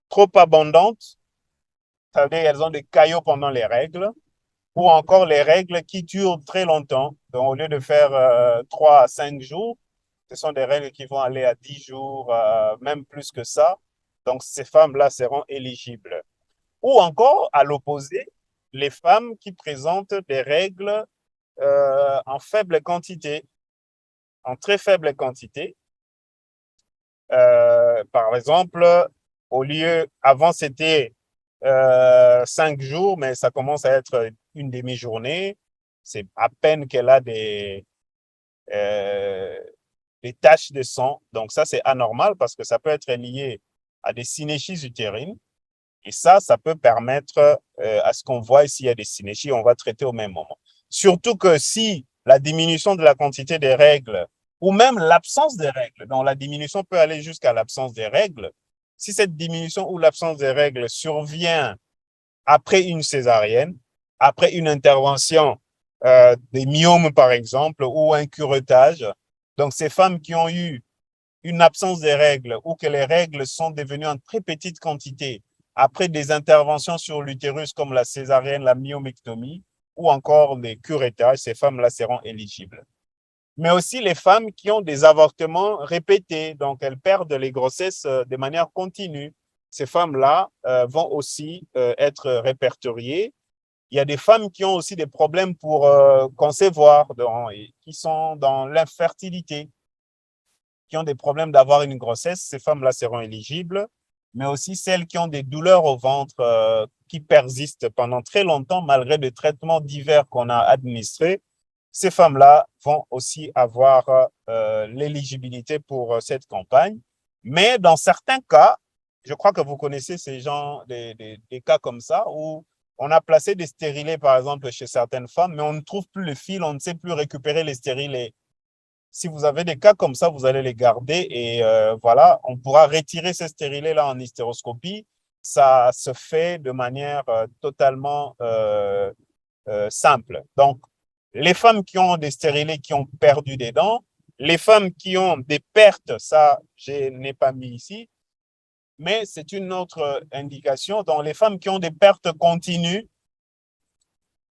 trop abondantes, c'est-à-dire elles ont des caillots pendant les règles, ou encore les règles qui durent très longtemps. Donc, au lieu de faire 3 à 5 jours, ce sont des règles qui vont aller à 10 jours, même plus que ça. Donc, ces femmes-là seront éligibles. Ou encore, à l'opposé, les femmes qui présentent des règles en faible quantité, en très faible quantité. Par exemple, au lieu, avant c'était 5 jours, mais ça commence à être une demi-journée. C'est à peine qu'elle a des taches de sang. Donc ça, c'est anormal parce que ça peut être lié à des synéchies utérines. Et ça peut permettre à ce qu'on voit s'il y a des synéchies, on va traiter au même moment. Surtout que si la diminution de la quantité des règles ou même l'absence des règles, donc la diminution peut aller jusqu'à l'absence des règles, si cette diminution ou l'absence des règles survient après une césarienne, après une intervention des myomes par exemple, ou un curettage, donc ces femmes qui ont eu une absence des règles ou que les règles sont devenues en très petite quantité après des interventions sur l'utérus comme la césarienne, la myomectomie ou encore les curettages, ces femmes-là seront éligibles. Mais aussi les femmes qui ont des avortements répétés, donc elles perdent les grossesses de manière continue. Ces femmes-là vont aussi être répertoriées. Il y a des femmes qui ont aussi des problèmes pour concevoir, qui sont dans l'infertilité, qui ont des problèmes d'avoir une grossesse, ces femmes-là seront éligibles, mais aussi celles qui ont des douleurs au ventre qui persistent pendant très longtemps malgré des traitements divers qu'on a administrés. Ces femmes-là vont aussi avoir l'éligibilité pour cette campagne. Mais dans certains cas, je crois que vous connaissez ces gens, des cas comme ça, où on a placé des stérilés, par exemple, chez certaines femmes, mais on ne trouve plus le fil, on ne sait plus récupérer les stérilés. Si vous avez des cas comme ça, vous allez les garder et voilà, on pourra retirer ces stérilés-là en hystéroscopie. Ça se fait de manière totalement simple. Donc, les femmes qui ont des stérilés qui ont perdu des dents, les femmes qui ont des pertes, ça, je n'ai pas mis ici, mais c'est une autre indication. Donc, les femmes qui ont des pertes continues,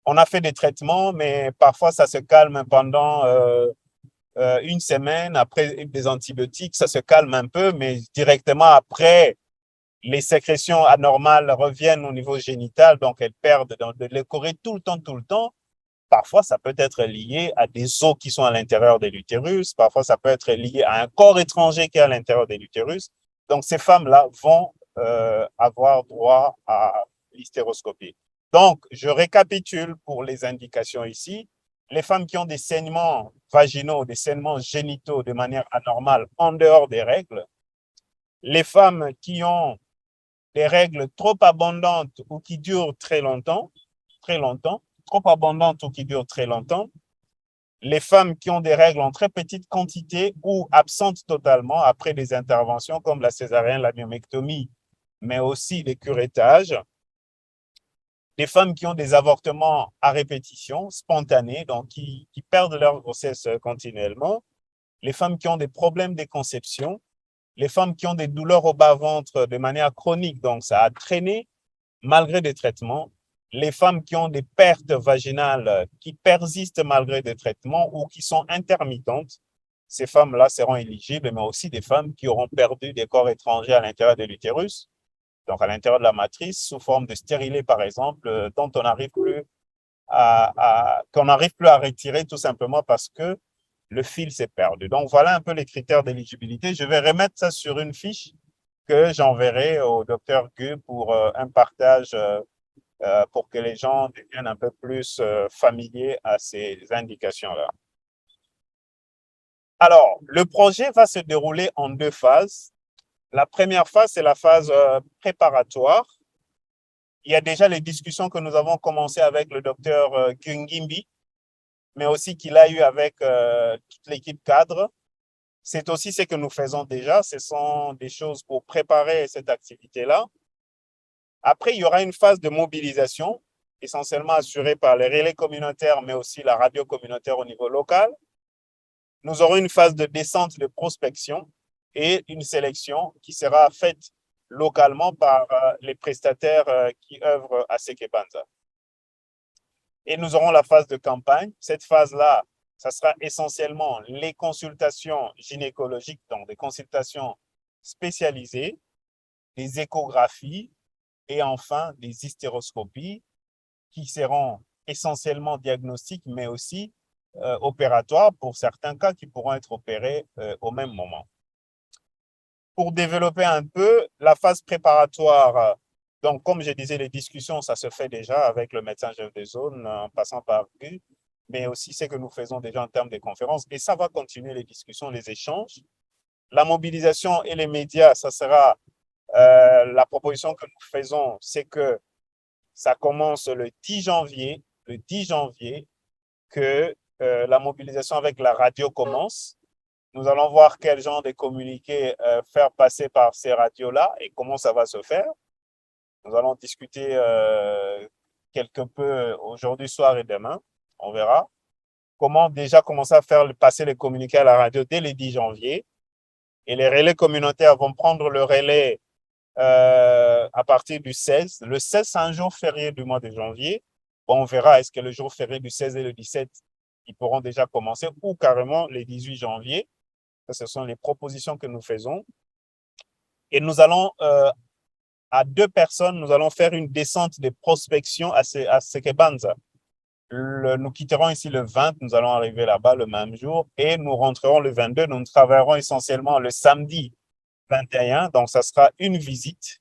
on a fait des traitements, mais parfois ça se calme pendant une semaine après des antibiotiques, ça se calme un peu, mais directement après, les sécrétions anormales reviennent au niveau génital, donc elles perdent de l'écorée tout le temps. Parfois, ça peut être lié à des os qui sont à l'intérieur de l'utérus. Parfois, ça peut être lié à un corps étranger qui est à l'intérieur de l'utérus. Donc, ces femmes-là vont avoir droit à l'hystéroscopie. Donc, je récapitule pour les indications ici. Les femmes qui ont des saignements vaginaux, des saignements génitaux de manière anormale en dehors des règles. Les femmes qui ont des règles trop abondantes ou qui durent très longtemps, trop abondantes ou qui durent très longtemps, les femmes qui ont des règles en très petite quantité ou absentes totalement après des interventions comme la césarienne, la myomectomie, mais aussi les curettages, des femmes qui ont des avortements à répétition, spontanés, donc qui perdent leur grossesse continuellement, les femmes qui ont des problèmes de conception, les femmes qui ont des douleurs au bas-ventre de manière chronique, donc ça a traîné malgré des traitements, les femmes qui ont des pertes vaginales qui persistent malgré des traitements ou qui sont intermittentes, ces femmes-là seront éligibles, mais aussi des femmes qui auront perdu des corps étrangers à l'intérieur de l'utérus, donc à l'intérieur de la matrice, sous forme de stérilés, par exemple, dont on n'arrive plus qu'on n'arrive plus à retirer tout simplement parce que le fil s'est perdu. Donc, voilà un peu les critères d'éligibilité. Je vais remettre ça sur une fiche que j'enverrai au docteur Gu pour un partage pour que les gens deviennent un peu plus familiers à ces indications-là. Alors, le projet va se dérouler en 2 phases. La première phase, c'est la phase préparatoire. Il y a déjà les discussions que nous avons commencées avec le docteur Gungimbi, mais aussi qu'il a eu avec toute l'équipe cadre. C'est aussi ce que nous faisons déjà. Ce sont des choses pour préparer cette activité-là. Après, il y aura une phase de mobilisation, essentiellement assurée par les relais communautaires, mais aussi la radio communautaire au niveau local. Nous aurons une phase de descente de prospection et une sélection qui sera faite localement par les prestataires qui œuvrent à Sekebanza. Et nous aurons la phase de campagne. Cette phase-là, ça sera essentiellement les consultations gynécologiques, donc des consultations spécialisées, des échographies et enfin des hystéroscopies qui seront essentiellement diagnostiques, mais aussi opératoires pour certains cas qui pourront être opérés au même moment. Pour développer un peu la phase préparatoire, donc comme je disais, les discussions, ça se fait déjà avec le médecin-chef de zone en passant par GU, mais aussi ce que nous faisons déjà en termes de conférences, et ça va continuer les discussions, les échanges. La mobilisation et les médias, ça sera la proposition que nous faisons, c'est que ça commence le 10 janvier, que la mobilisation avec la radio commence. Nous allons voir quel genre de communiqué faire passer par ces radios-là et comment ça va se faire. Nous allons discuter quelque peu aujourd'hui soir et demain, on verra. Comment déjà commencer à faire passer les communiqués à la radio dès le 10 janvier. Et les relais communautaires vont prendre le relais à partir du 16. Le 16, c'est un jour férié du mois de janvier. Bon, on verra, est-ce que le jour férié du 16 et le 17, ils pourront déjà commencer ou carrément le 18 janvier. Ça, ce sont les propositions que nous faisons. Et nous allons, à 2 personnes, nous allons faire une descente de prospection à Sekebanza. Nous quitterons ici le 20, nous allons arriver là-bas le même jour et nous rentrerons le 22. Nous travaillerons essentiellement le samedi 21. Donc, ça sera une visite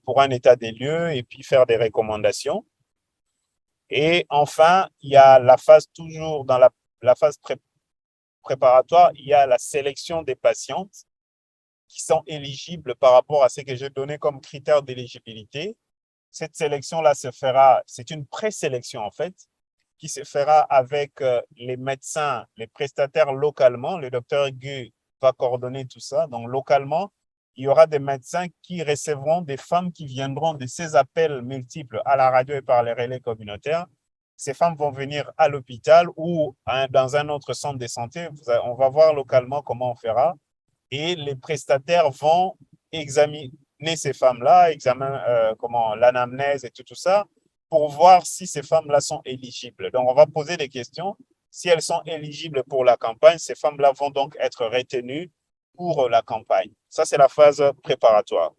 pour un état des lieux et puis faire des recommandations. Et enfin, il y a la phase, toujours dans la phase préparatoire, il y a la sélection des patientes qui sont éligibles par rapport à ce que j'ai donné comme critères d'éligibilité. Cette sélection-là se fera, c'est une présélection en fait, qui se fera avec les médecins, les prestataires localement. Le docteur Gu va coordonner tout ça. Donc, localement, il y aura des médecins qui recevront des femmes qui viendront de ces appels multiples à la radio et par les relais communautaires. Ces femmes vont venir à l'hôpital ou dans un autre centre de santé. On va voir localement comment on fera. Et les prestataires vont examiner ces femmes-là, comment l'anamnèse et tout ça, pour voir si ces femmes-là sont éligibles. Donc, on va poser des questions. Si elles sont éligibles pour la campagne, ces femmes-là vont donc être retenues pour la campagne. Ça, c'est la phase préparatoire.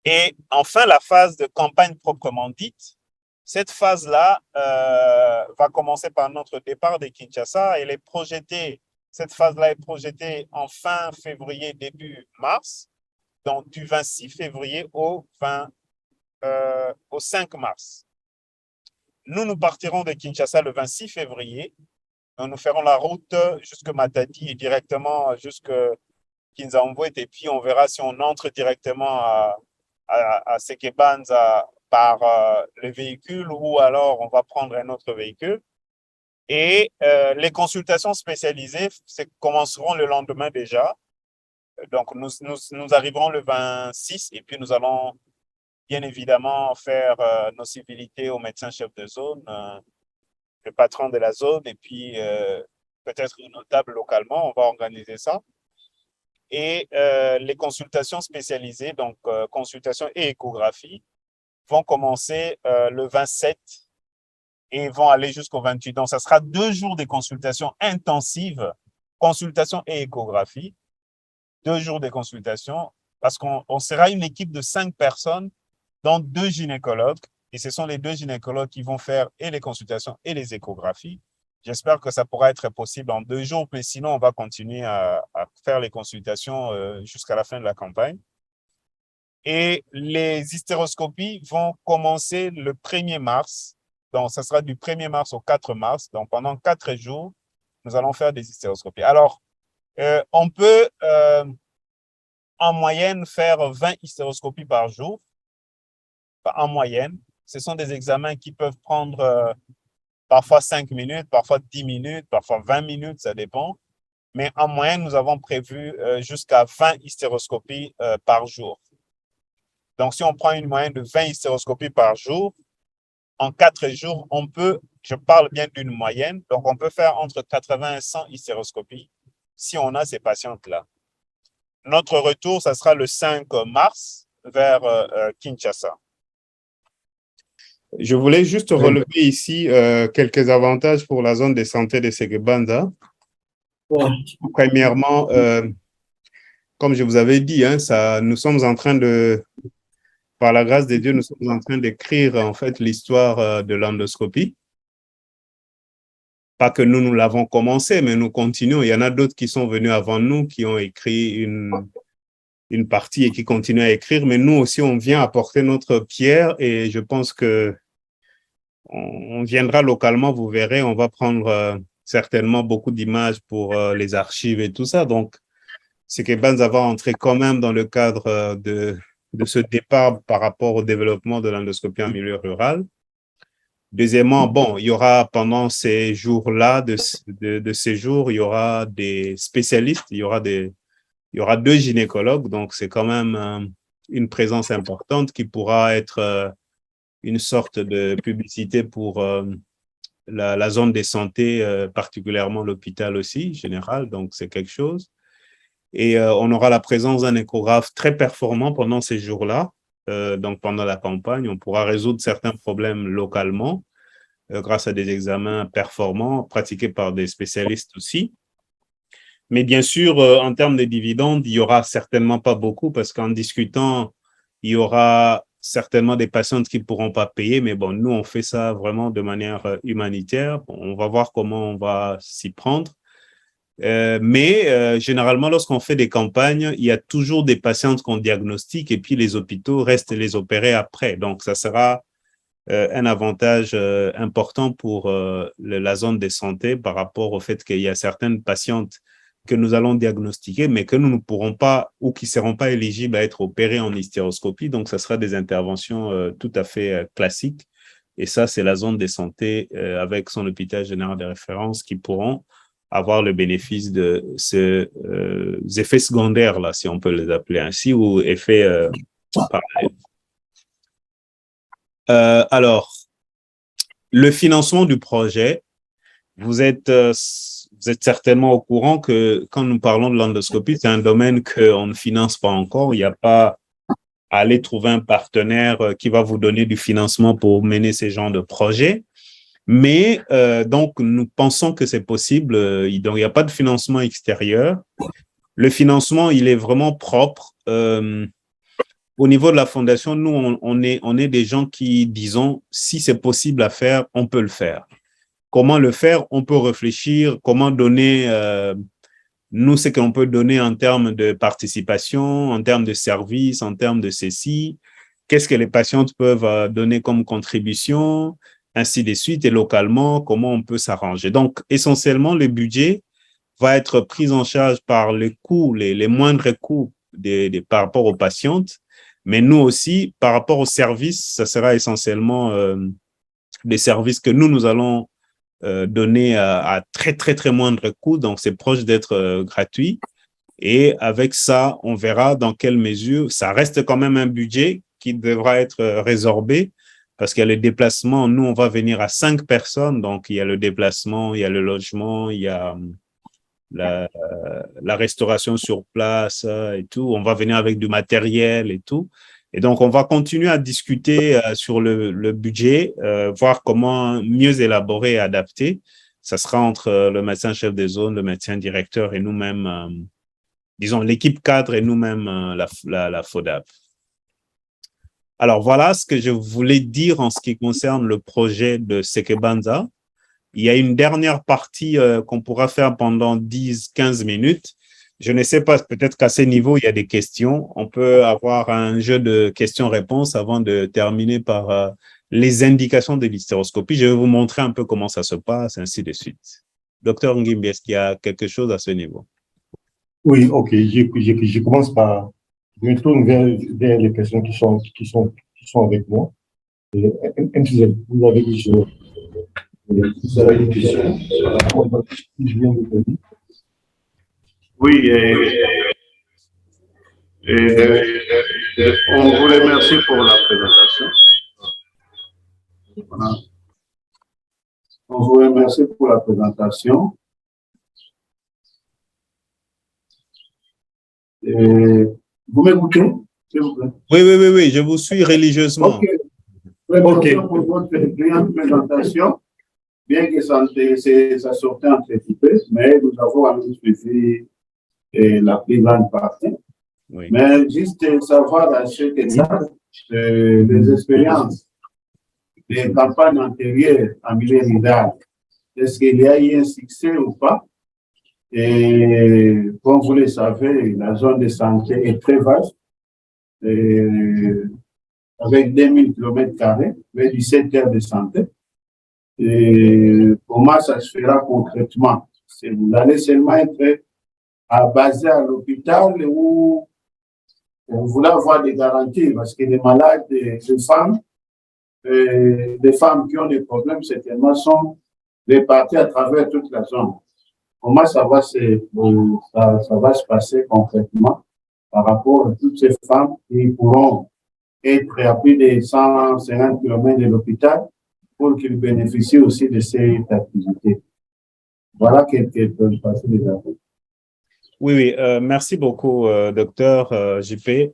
Et enfin, la phase de campagne proprement dite. Cette phase-là va commencer par notre départ de Kinshasa. Elle est projetée, cette phase-là est projetée en fin février, début mars, donc du 26 février au 5 mars. Nous partirons de Kinshasa le 26 février. Nous ferons la route jusqu'à Matadi et directement Kinzaoumbouet et puis on verra si on entre directement à Sekebanza par le véhicule ou alors on va prendre un autre véhicule. Et les consultations spécialisées commenceront le lendemain déjà. Donc, nous arriverons le 26 et puis nous allons bien évidemment faire nos civilités au médecin chef de zone, le patron de la zone et puis peut-être une notable localement. On va organiser ça. Et les consultations spécialisées, donc consultation et échographie, vont commencer le 27 et vont aller jusqu'au 28. Donc, ça sera 2 jours de consultations intensives, consultation et échographie, 2 jours de consultation, parce qu'on sera une équipe de 5 personnes, dont 2 gynécologues, et ce sont les 2 gynécologues qui vont faire et les consultations et les échographies. J'espère que ça pourra être possible en 2 jours, mais sinon, on va continuer à faire les consultations jusqu'à la fin de la campagne. Et les hystéroscopies vont commencer le 1er mars. Donc, ça sera du 1er mars au 4 mars. Donc, pendant 4 jours, nous allons faire des hystéroscopies. Alors, on peut en moyenne faire 20 hystéroscopies par jour. En moyenne, ce sont des examens qui peuvent prendre parfois 5 minutes, parfois 10 minutes, parfois 20 minutes, ça dépend. Mais en moyenne, nous avons prévu jusqu'à 20 hystéroscopies par jour. Donc, si on prend une moyenne de 20 hystéroscopies par jour, en 4 jours, on peut, je parle bien d'une moyenne, donc on peut faire entre 80 et 100 hystéroscopies si on a ces patientes-là. Notre retour, ça sera le 5 mars vers Kinshasa. Je voulais juste relever ici quelques avantages pour la zone de santé de Sekebanza. Premièrement, comme je vous avais dit, nous sommes en train de, par la grâce de Dieu, nous sommes en train d'écrire en fait l'histoire de l'endoscopie. Pas que nous l'avons commencé, mais nous continuons. Il y en a d'autres qui sont venus avant nous, qui ont écrit une partie et qui continuent à écrire, mais nous aussi, on vient apporter notre pierre et je pense que on viendra localement, vous verrez, on va prendre certainement beaucoup d'images pour les archives et tout ça. Donc, Sekebanza va entrer quand même dans le cadre de ce départ par rapport au développement de l'endoscopie en milieu rural. Deuxièmement, bon, il y aura pendant ces jours-là de séjour, il y aura des spécialistes, il y aura 2 gynécologues, donc c'est quand même une présence importante qui pourra être une sorte de publicité pour la zone de santé, particulièrement l'hôpital aussi, général, donc c'est quelque chose. Et on aura la présence d'un échographe très performant pendant ces jours-là. Donc pendant la campagne, on pourra résoudre certains problèmes localement grâce à des examens performants pratiqués par des spécialistes aussi. Mais bien sûr, en termes de dividendes, il n'y aura certainement pas beaucoup parce qu'en discutant, il y aura certainement des patientes qui ne pourront pas payer. Mais bon, nous, on fait ça vraiment de manière humanitaire. On va voir comment on va s'y prendre. Mais généralement, lorsqu'on fait des campagnes, il y a toujours des patientes qu'on diagnostique et puis les hôpitaux restent les opérer après. Donc, ça sera un avantage important pour la zone de santé par rapport au fait qu'il y a certaines patientes que nous allons diagnostiquer, mais que nous ne pourrons pas ou qui ne seront pas éligibles à être opérées en hystéroscopie. Donc, ça sera des interventions tout à fait classiques. Et ça, c'est la zone de santé avec son hôpital général de référence qui pourront avoir le bénéfice de ces effets secondaires-là, si on peut les appeler ainsi, ou effets parallèles. Alors, le financement du projet, vous êtes certainement au courant que quand nous parlons de l'endoscopie, c'est un domaine qu'on ne finance pas encore. Il n'y a pas à aller trouver un partenaire qui va vous donner du financement pour mener ces genres de projets. Mais donc, nous pensons que c'est possible. Donc, il n'y a pas de financement extérieur. Le financement, il est vraiment propre. Au niveau de la fondation, nous, on est des gens qui disons, si c'est possible à faire, on peut le faire. Comment le faire? On peut réfléchir, comment donner, nous, ce qu'on peut donner en termes de participation, en termes de services, en termes de ceci, qu'est-ce que les patientes peuvent donner comme contribution, ainsi de suite, et localement, comment on peut s'arranger. Donc, essentiellement, le budget va être prise en charge par les coûts, les moindres coûts par rapport aux patientes. Mais nous aussi, par rapport aux services, ça sera essentiellement des services que nous allons donner à très, très, très moindre coût. Donc, c'est proche d'être gratuit. Et avec ça, on verra dans quelle mesure, ça reste quand même un budget qui devra être résorbé parce qu'il y a le déplacement. Nous, on va venir à 5 personnes. Donc, il y a le déplacement, il y a le logement, il y a la restauration sur place et tout. On va venir avec du matériel et tout. Et donc, on va continuer à discuter sur le budget, voir comment mieux élaborer et adapter. Ça sera entre le médecin chef de zone, le médecin directeur et nous-mêmes, disons l'équipe cadre et nous-mêmes, la FODAP. Alors, voilà ce que je voulais dire en ce qui concerne le projet de Sekebanza. Il y a une dernière partie qu'on pourra faire pendant 10-15 minutes. Je ne sais pas, peut-être qu'à ce niveau, il y a des questions. On peut avoir un jeu de questions-réponses avant de terminer par les indications de l'hystéroscopie. Je vais vous montrer un peu comment ça se passe, ainsi de suite. Docteur Ngimbi, est-ce qu'il y a quelque chose à ce niveau? Oui, ok. Je commence par. Je me tourne vers les personnes qui sont avec moi. Et, vous avez dit, vous avez une question. Je viens de vous dire. Oui, on vous remercie pour la présentation. Voilà. On vous remercie pour la présentation. Vous m'écoutez, s'il vous plaît? Oui, je vous suis religieusement. Ok. Merci pour votre brillante présentation. Bien que ça sortait un petit peu, mais nous avons suivi la plus grande partie. Oui. Mais juste savoir à ce état des expériences des campagnes antérieures en milieu rural, est-ce qu'il y a eu un succès ou pas? Et comme vous le savez, la zone de santé est très vaste, avec 2000 km², avec 17 heures de santé. Et comment ça se fera concrètement? Vous allez seulement être basé à l'hôpital ou vous voulez avoir des garanties parce que les malades, les femmes qui ont des problèmes, certainement, sont réparties à travers toute la zone. Comment ça va se passer concrètement par rapport à toutes ces femmes qui pourront être à plus de 150 km de l'hôpital pour qu'ils bénéficient aussi de cette activité? Voilà quelques peuvent passer les infos. Oui, merci beaucoup, docteur JP.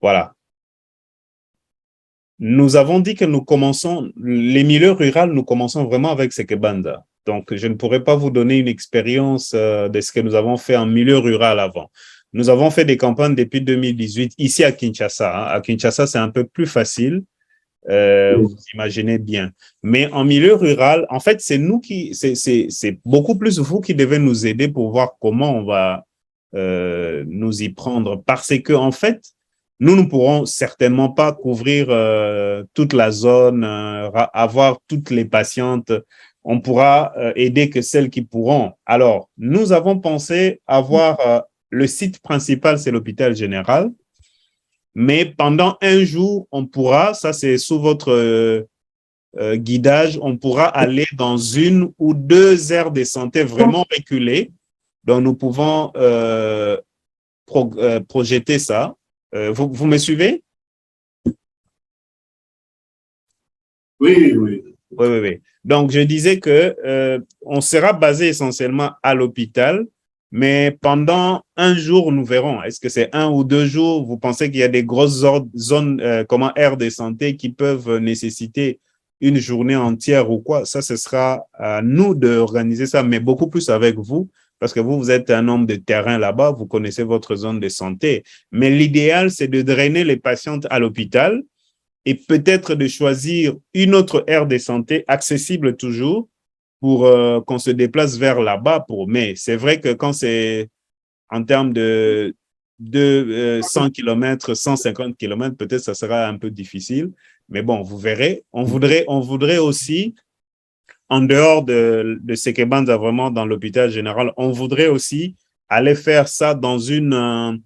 Voilà. Nous avons dit que nous commençons, les milieux ruraux, nous commençons vraiment avec Sekebanza. Donc, je ne pourrais pas vous donner une expérience de ce que nous avons fait en milieu rural avant. Nous avons fait des campagnes depuis 2018 ici à Kinshasa. Hein. À Kinshasa, c'est un peu plus facile. Vous imaginez bien. Mais en milieu rural, en fait, c'est beaucoup plus vous qui devez nous aider pour voir comment on va nous y prendre. Parce que, en fait, nous ne pourrons certainement pas couvrir toute la zone, avoir toutes les patientes. On pourra aider que celles qui pourront. Alors, nous avons pensé avoir le site principal, c'est l'hôpital général. Mais pendant un jour, on pourra, ça c'est sous votre guidage, on pourra aller dans 1 ou 2 aires de santé vraiment reculées. Donc, nous pouvons projeter ça. Vous me suivez? Oui. Oui. Donc, je disais que on sera basé essentiellement à l'hôpital, mais pendant un jour, nous verrons. Est-ce que c'est 1 ou 2 jours? Vous pensez qu'il y a des grosses zones, aires de santé qui peuvent nécessiter une journée entière ou quoi? Ça, ce sera à nous d'organiser ça, mais beaucoup plus avec vous, parce que vous êtes un homme de terrain là-bas, vous connaissez votre zone de santé. Mais l'idéal, c'est de drainer les patientes à l'hôpital et peut-être de choisir une autre aire de santé accessible toujours pour qu'on se déplace vers là-bas. Mais c'est vrai que quand c'est en termes de 100 km, 150 km, peut-être ça sera un peu difficile. Mais bon, vous verrez. On voudrait aussi en dehors de Sekebanza, vraiment dans l'hôpital général, on voudrait aussi aller faire ça dans un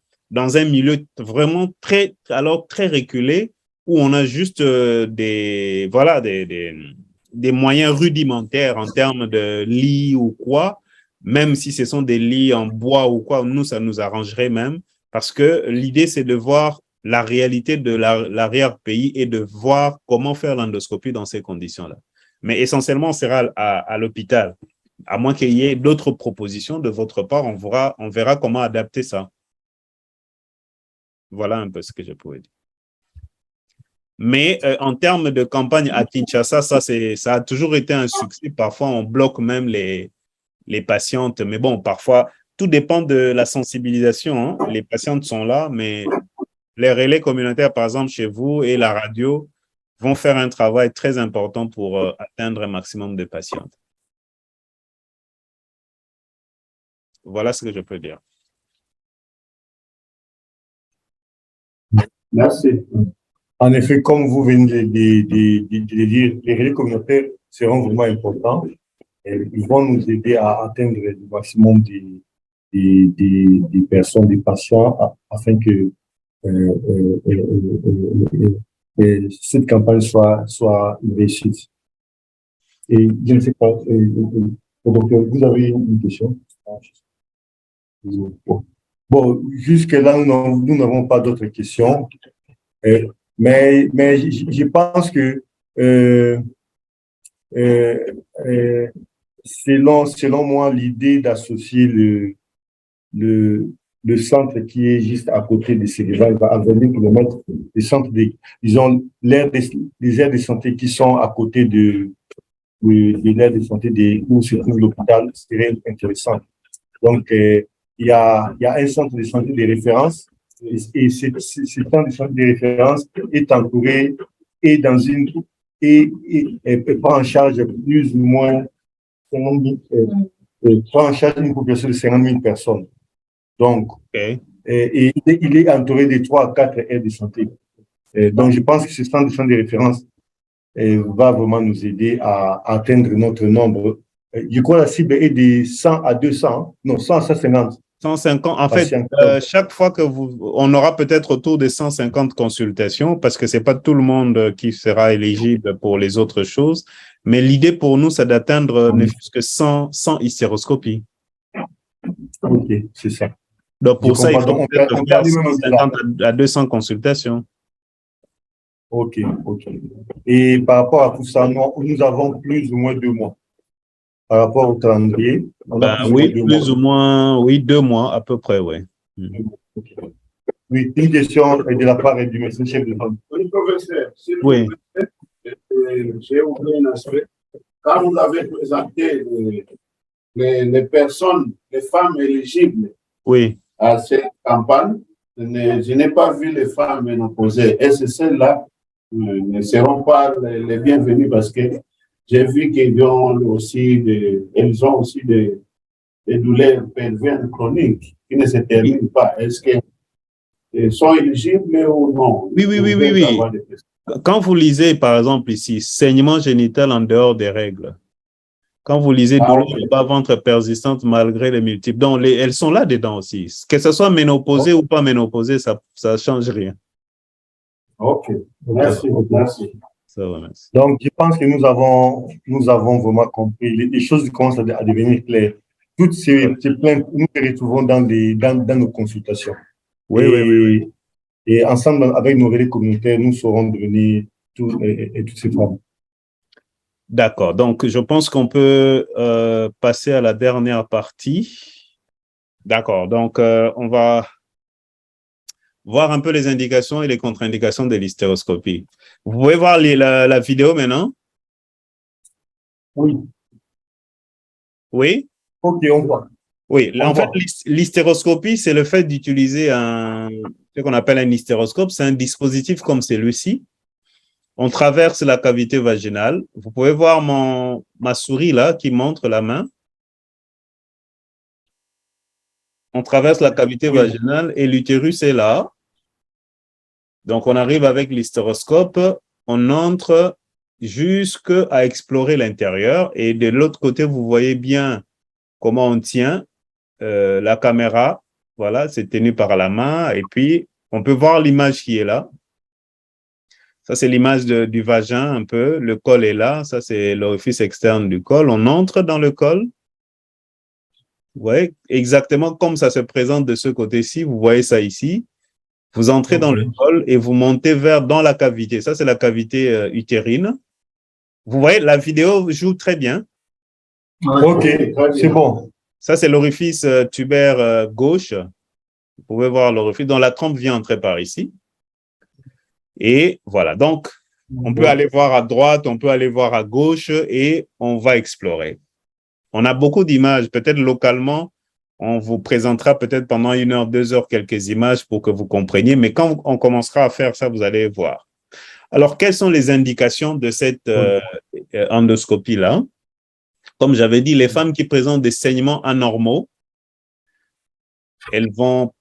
milieu vraiment très reculé où on a juste des moyens rudimentaires en termes de lits ou quoi, même si ce sont des lits en bois ou quoi, nous, ça nous arrangerait même, parce que l'idée, c'est de voir la réalité de l'arrière-pays et de voir comment faire l'endoscopie dans ces conditions-là. Mais essentiellement, on sera à l'hôpital. À moins qu'il y ait d'autres propositions de votre part, on verra comment adapter ça. Voilà un peu ce que je pouvais dire. Mais en termes de campagne à Kinshasa, ça a toujours été un succès. Parfois, on bloque même les patientes. Mais bon, parfois, tout dépend de la sensibilisation, hein. Les patientes sont là, mais les relais communautaires, par exemple, chez vous et la radio, vont faire un travail très important pour atteindre un maximum de patientes. Voilà ce que je peux dire. Merci. En effet, comme vous venez de dire, les relais communautaires seront vraiment importants. Et ils vont nous aider à atteindre le maximum des personnes, des patients, afin que cette campagne soit une réussite. Et je ne sais pas, docteur, vous avez une question? Bon, jusque-là, nous n'avons pas d'autres questions. Mais je pense que selon moi, l'idée d'associer le centre qui est juste à côté de Sénégal va à 20 km, les centres disons, les aires de santé qui sont à côté de l'aire de santé où se trouve l'hôpital serait intéressant. Donc, il y a un centre de santé de référence et ce centre de santé de référence est entouré et prend en charge plus ou moins 50 000, prend en charge une population de 50 000 personnes. Donc, il est entouré de 3 à 4 aires de santé. Donc, je pense que ce centre de santé de référence va vraiment nous aider à atteindre notre nombre. Je crois que la cible est de 100 à 200, non, 100 à 150. 150, en fait, chaque fois que on aura peut-être autour de 150 consultations, parce que c'est pas tout le monde qui sera éligible pour les autres choses, mais l'idée pour nous, c'est d'atteindre ne fût-ce que 100 hystéroscopies. Ok, c'est ça. Donc, pour ça, il faut peut-être faire 150 à 200 consultations. Ok. Et par rapport à tout ça, nous avons plus ou moins 2 mois. Par rapport au calendrier, oui, plus ou moins, oui, 2 mois à peu près, oui. Okay. Oui, une question de la part du médecin chef de zone. Oui, professeur, oui. J'ai oublié un aspect. Quand vous avez présenté les personnes, les femmes éligibles à cette campagne, je n'ai pas vu les femmes ménopausées. Est-ce que celles-là ne seront pas les bienvenues parce que j'ai vu qu'elles ont aussi des douleurs pelviennes chroniques qui ne se terminent pas. Est-ce qu'elles sont éligibles ou non? Oui. Quand vous lisez, par exemple, ici, saignement génital en dehors des règles, quand vous lisez douleur du bas-ventre persistante malgré les multiples, donc elles sont là-dedans aussi. Que ce soit ménopausée ou pas ménopausée, ça ne change rien. Ok, merci. Ça va, merci. Donc, je pense que nous avons vraiment compris. Les choses commencent à devenir claires. Toutes ces plaintes, nous les retrouvons dans nos consultations. Oui. Et ensemble, avec nos relais communautaires, nous saurons devenir toutes ces femmes. D'accord. Donc, je pense qu'on peut passer à la dernière partie. D'accord. Donc, on va voir un peu les indications et les contre-indications de l'hystéroscopie. Vous pouvez voir la vidéo maintenant? Oui. Oui? Ok, on voit. Oui, en fait, l'hystéroscopie, c'est le fait d'utiliser ce qu'on appelle un hystéroscope. C'est un dispositif comme celui-ci. On traverse la cavité vaginale. Vous pouvez voir ma souris là qui montre la main. On traverse la cavité vaginale et l'utérus est là. Donc, on arrive avec l'hystéroscope. On entre jusqu'à explorer l'intérieur. Et de l'autre côté, vous voyez bien comment on tient la caméra. Voilà, c'est tenu par la main. Et puis, on peut voir l'image qui est là. Ça, c'est l'image du vagin un peu. Le col est là. Ça, c'est l'orifice externe du col. On entre dans le col. Vous voyez, exactement comme ça se présente de ce côté-ci. Vous voyez ça ici. Vous entrez dans le col et vous montez dans la cavité. Ça, c'est la cavité utérine. Vous voyez, la vidéo joue très bien. Ok, c'est bon. Ça, c'est l'orifice tubaire gauche. Vous pouvez voir l'orifice dont la trompe vient entrer par ici. Et voilà, donc, on peut aller voir à droite, on peut aller voir à gauche et on va explorer. On a beaucoup d'images, peut-être localement, on vous présentera peut-être pendant 1 heure, 2 heures quelques images pour que vous compreniez, mais quand on commencera à faire ça, vous allez voir. Alors, quelles sont les indications de cette endoscopie-là? Comme j'avais dit, les femmes qui présentent des saignements anormaux, elles vont,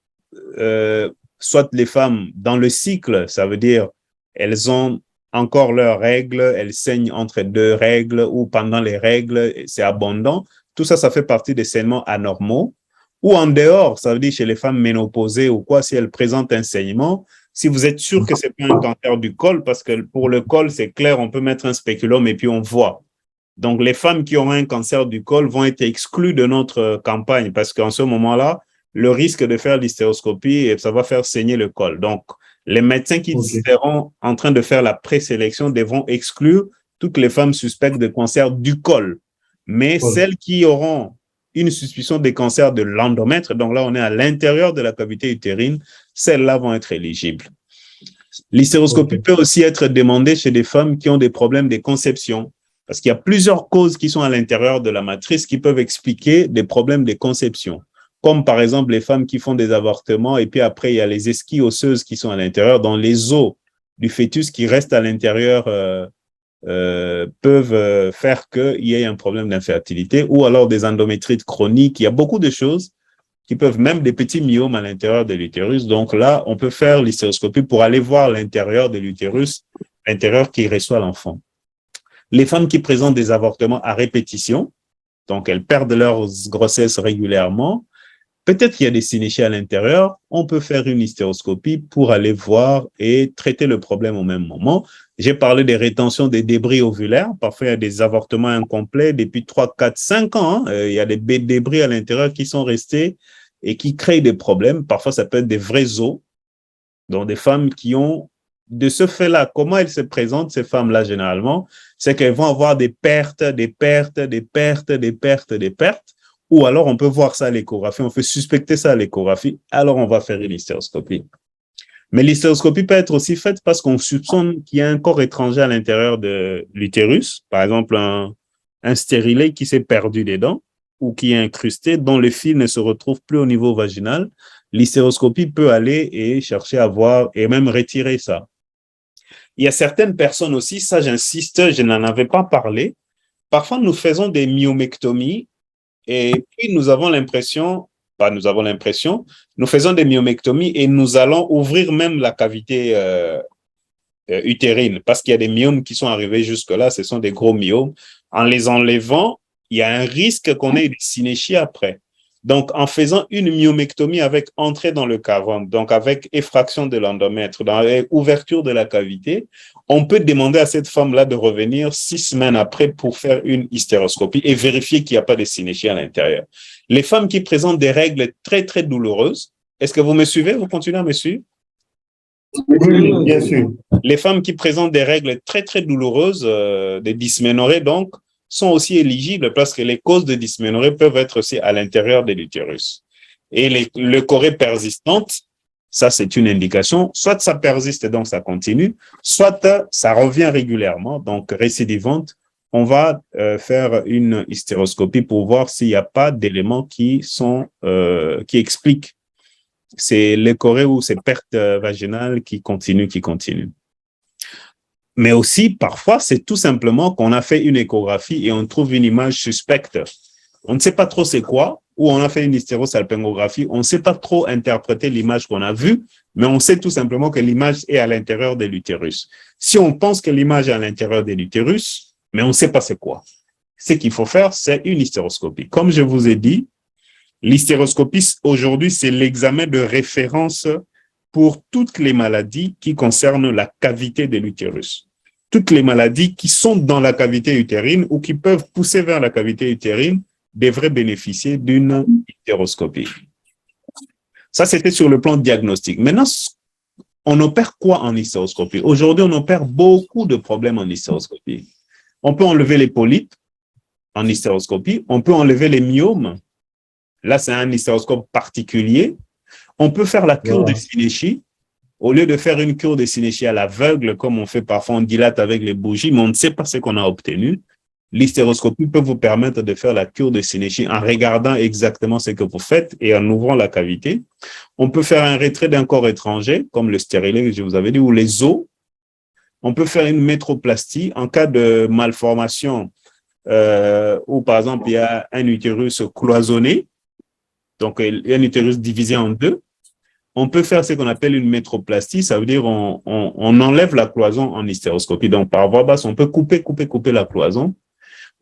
soit les femmes dans le cycle, ça veut dire elles ont encore leurs règles, elles saignent entre 2 règles ou pendant les règles, c'est abondant. Tout ça, ça fait partie des saignements anormaux. Ou en dehors, ça veut dire chez les femmes ménopausées ou quoi, si elles présentent un saignement, si vous êtes sûr que ce n'est pas un cancer du col, parce que pour le col, c'est clair, on peut mettre un spéculum et puis on voit. Donc, les femmes qui auront un cancer du col vont être exclues de notre campagne parce qu'en ce moment-là, le risque de faire l'hystéroscopie, ça va faire saigner le col. Donc, les médecins qui seront en train de faire la présélection devront exclure toutes les femmes suspectes de cancer du col. Mais celles qui auront une suspicion de cancer de l'endomètre, donc là, on est à l'intérieur de la cavité utérine, celles-là vont être éligibles. L'hystéroscopie peut aussi être demandée chez des femmes qui ont des problèmes de conception, parce qu'il y a plusieurs causes qui sont à l'intérieur de la matrice qui peuvent expliquer des problèmes de conception, comme par exemple les femmes qui font des avortements et puis après, il y a les esquilles osseuses qui sont à l'intérieur, dans les os du fœtus qui restent à l'intérieur peuvent faire qu'il y ait un problème d'infertilité ou alors des endométrites chroniques. Il y a beaucoup de choses qui peuvent, même des petits myomes à l'intérieur de l'utérus. Donc là, on peut faire l'hystéroscopie pour aller voir l'intérieur de l'utérus, l'intérieur qui reçoit l'enfant. Les femmes qui présentent des avortements à répétition, donc elles perdent leur grossesse régulièrement, peut-être qu'il y a des synéchies à l'intérieur, on peut faire une hystéroscopie pour aller voir et traiter le problème au même moment. J'ai parlé des rétentions des débris ovulaires. Parfois, il y a des avortements incomplets depuis 3, 4, 5 ans. Il y a des débris à l'intérieur qui sont restés et qui créent des problèmes. Parfois, ça peut être des vrais os. Donc, des femmes qui ont, de ce fait-là, comment elles se présentent, ces femmes-là, généralement, c'est qu'elles vont avoir des pertes. Ou alors, on peut voir ça à l'échographie, on peut suspecter ça à l'échographie, alors on va faire une hystéroscopie. Mais l'hystéroscopie peut être aussi faite parce qu'on soupçonne qu'il y a un corps étranger à l'intérieur de l'utérus, par exemple un stérilet qui s'est perdu dedans ou qui est incrusté, dont le fil ne se retrouve plus au niveau vaginal. L'hystéroscopie peut aller et chercher à voir et même retirer ça. Il y a certaines personnes aussi, ça j'insiste, je n'en avais pas parlé, parfois nous faisons des myomectomies. Et puis, nous faisons des myomectomies et nous allons ouvrir même la cavité utérine parce qu'il y a des myomes qui sont arrivés jusque-là, ce sont des gros myomes. En les enlevant, il y a un risque qu'on ait des synéchies après. Donc, en faisant une myomectomie avec entrée dans le cavum, donc avec effraction de l'endomètre, avec ouverture de la cavité, on peut demander à cette femme-là de revenir 6 semaines après pour faire une hystéroscopie et vérifier qu'il n'y a pas de synéchie à l'intérieur. Les femmes qui présentent des règles très, très douloureuses, est-ce que vous me suivez? Vous continuez à me suivre? Oui, bien sûr. Les femmes qui présentent des règles très, très douloureuses, des dysménorrhées, donc, sont aussi éligibles parce que les causes de dysménorrhée peuvent être aussi à l'intérieur de l'utérus. Et leucorrhée persistante, ça c'est une indication, soit ça persiste et donc ça continue, soit ça revient régulièrement, donc récidivante. On va faire une hystéroscopie pour voir s'il n'y a pas d'éléments qui expliquent ces leucorrhées ou ces pertes vaginales qui continuent. Mais aussi, parfois, c'est tout simplement qu'on a fait une échographie et on trouve une image suspecte. On ne sait pas trop c'est quoi, où on a fait une hystérosalpingographie, on ne sait pas trop interpréter l'image qu'on a vue, mais on sait tout simplement que l'image est à l'intérieur de l'utérus. Si on pense que l'image est à l'intérieur de l'utérus, mais on ne sait pas c'est quoi. Ce qu'il faut faire, c'est une hystéroscopie. Comme je vous ai dit, l'hystéroscopie, aujourd'hui, c'est l'examen de référence pour toutes les maladies qui concernent la cavité de l'utérus. Toutes les maladies qui sont dans la cavité utérine ou qui peuvent pousser vers la cavité utérine devraient bénéficier d'une hystéroscopie. Ça, c'était sur le plan diagnostique. Maintenant, on opère quoi en hystéroscopie? Aujourd'hui, on opère beaucoup de problèmes en hystéroscopie. On peut enlever les polypes en hystéroscopie. On peut enlever les myomes. Là, c'est un hystéroscope particulier. On peut faire la cure de synéchie. Au lieu de faire une cure de synéchie à l'aveugle, comme on fait parfois, on dilate avec les bougies, mais on ne sait pas ce qu'on a obtenu. L'hystéroscopie peut vous permettre de faire la cure de synéchie en regardant exactement ce que vous faites et en ouvrant la cavité. On peut faire un retrait d'un corps étranger, comme le stérilet que je vous avais dit, ou les os. On peut faire une métroplastie en cas de malformation où, par exemple, il y a un utérus cloisonné, donc il y a un utérus divisé en deux. On peut faire ce qu'on appelle une métroplastie, ça veut dire on enlève la cloison en hystéroscopie. Donc, par voie basse, on peut couper la cloison.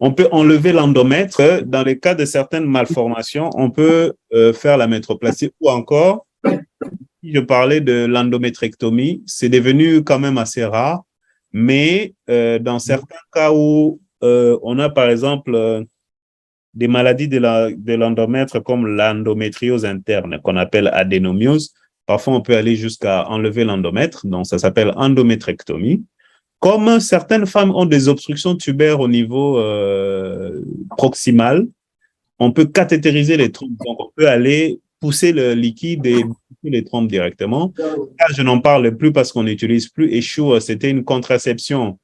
On peut enlever l'endomètre. Dans les cas de certaines malformations, on peut faire la métroplastie ou encore, si je parlais de l'endométrectomie, c'est devenu quand même assez rare, mais dans certains cas où on a par exemple des maladies de l'endomètre comme l'endométriose interne qu'on appelle adénomiose, parfois on peut aller jusqu'à enlever l'endomètre, donc ça s'appelle endométrectomie. Comme certaines femmes ont des obstructions tubaires au niveau proximal, on peut cathétériser les trompes. Donc, on peut aller pousser le liquide et pousser les trompes directement. Là, je n'en parle plus parce qu'on n'utilise plus Essure. C'était une contraception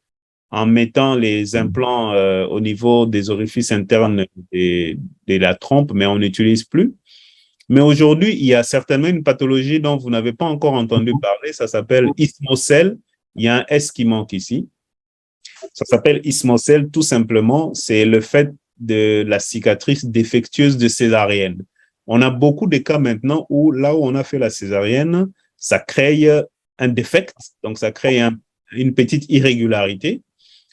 en mettant les implants au niveau des orifices internes de la trompe, mais on n'utilise plus. Mais aujourd'hui, il y a certainement une pathologie dont vous n'avez pas encore entendu parler. Ça s'appelle ismocèle. Il y a un S qui manque ici. Ça s'appelle ismocèle, tout simplement. C'est le fait de la cicatrice défectueuse de césarienne. On a beaucoup de cas maintenant où, là où on a fait la césarienne, ça crée un défect, donc ça crée une petite irrégularité.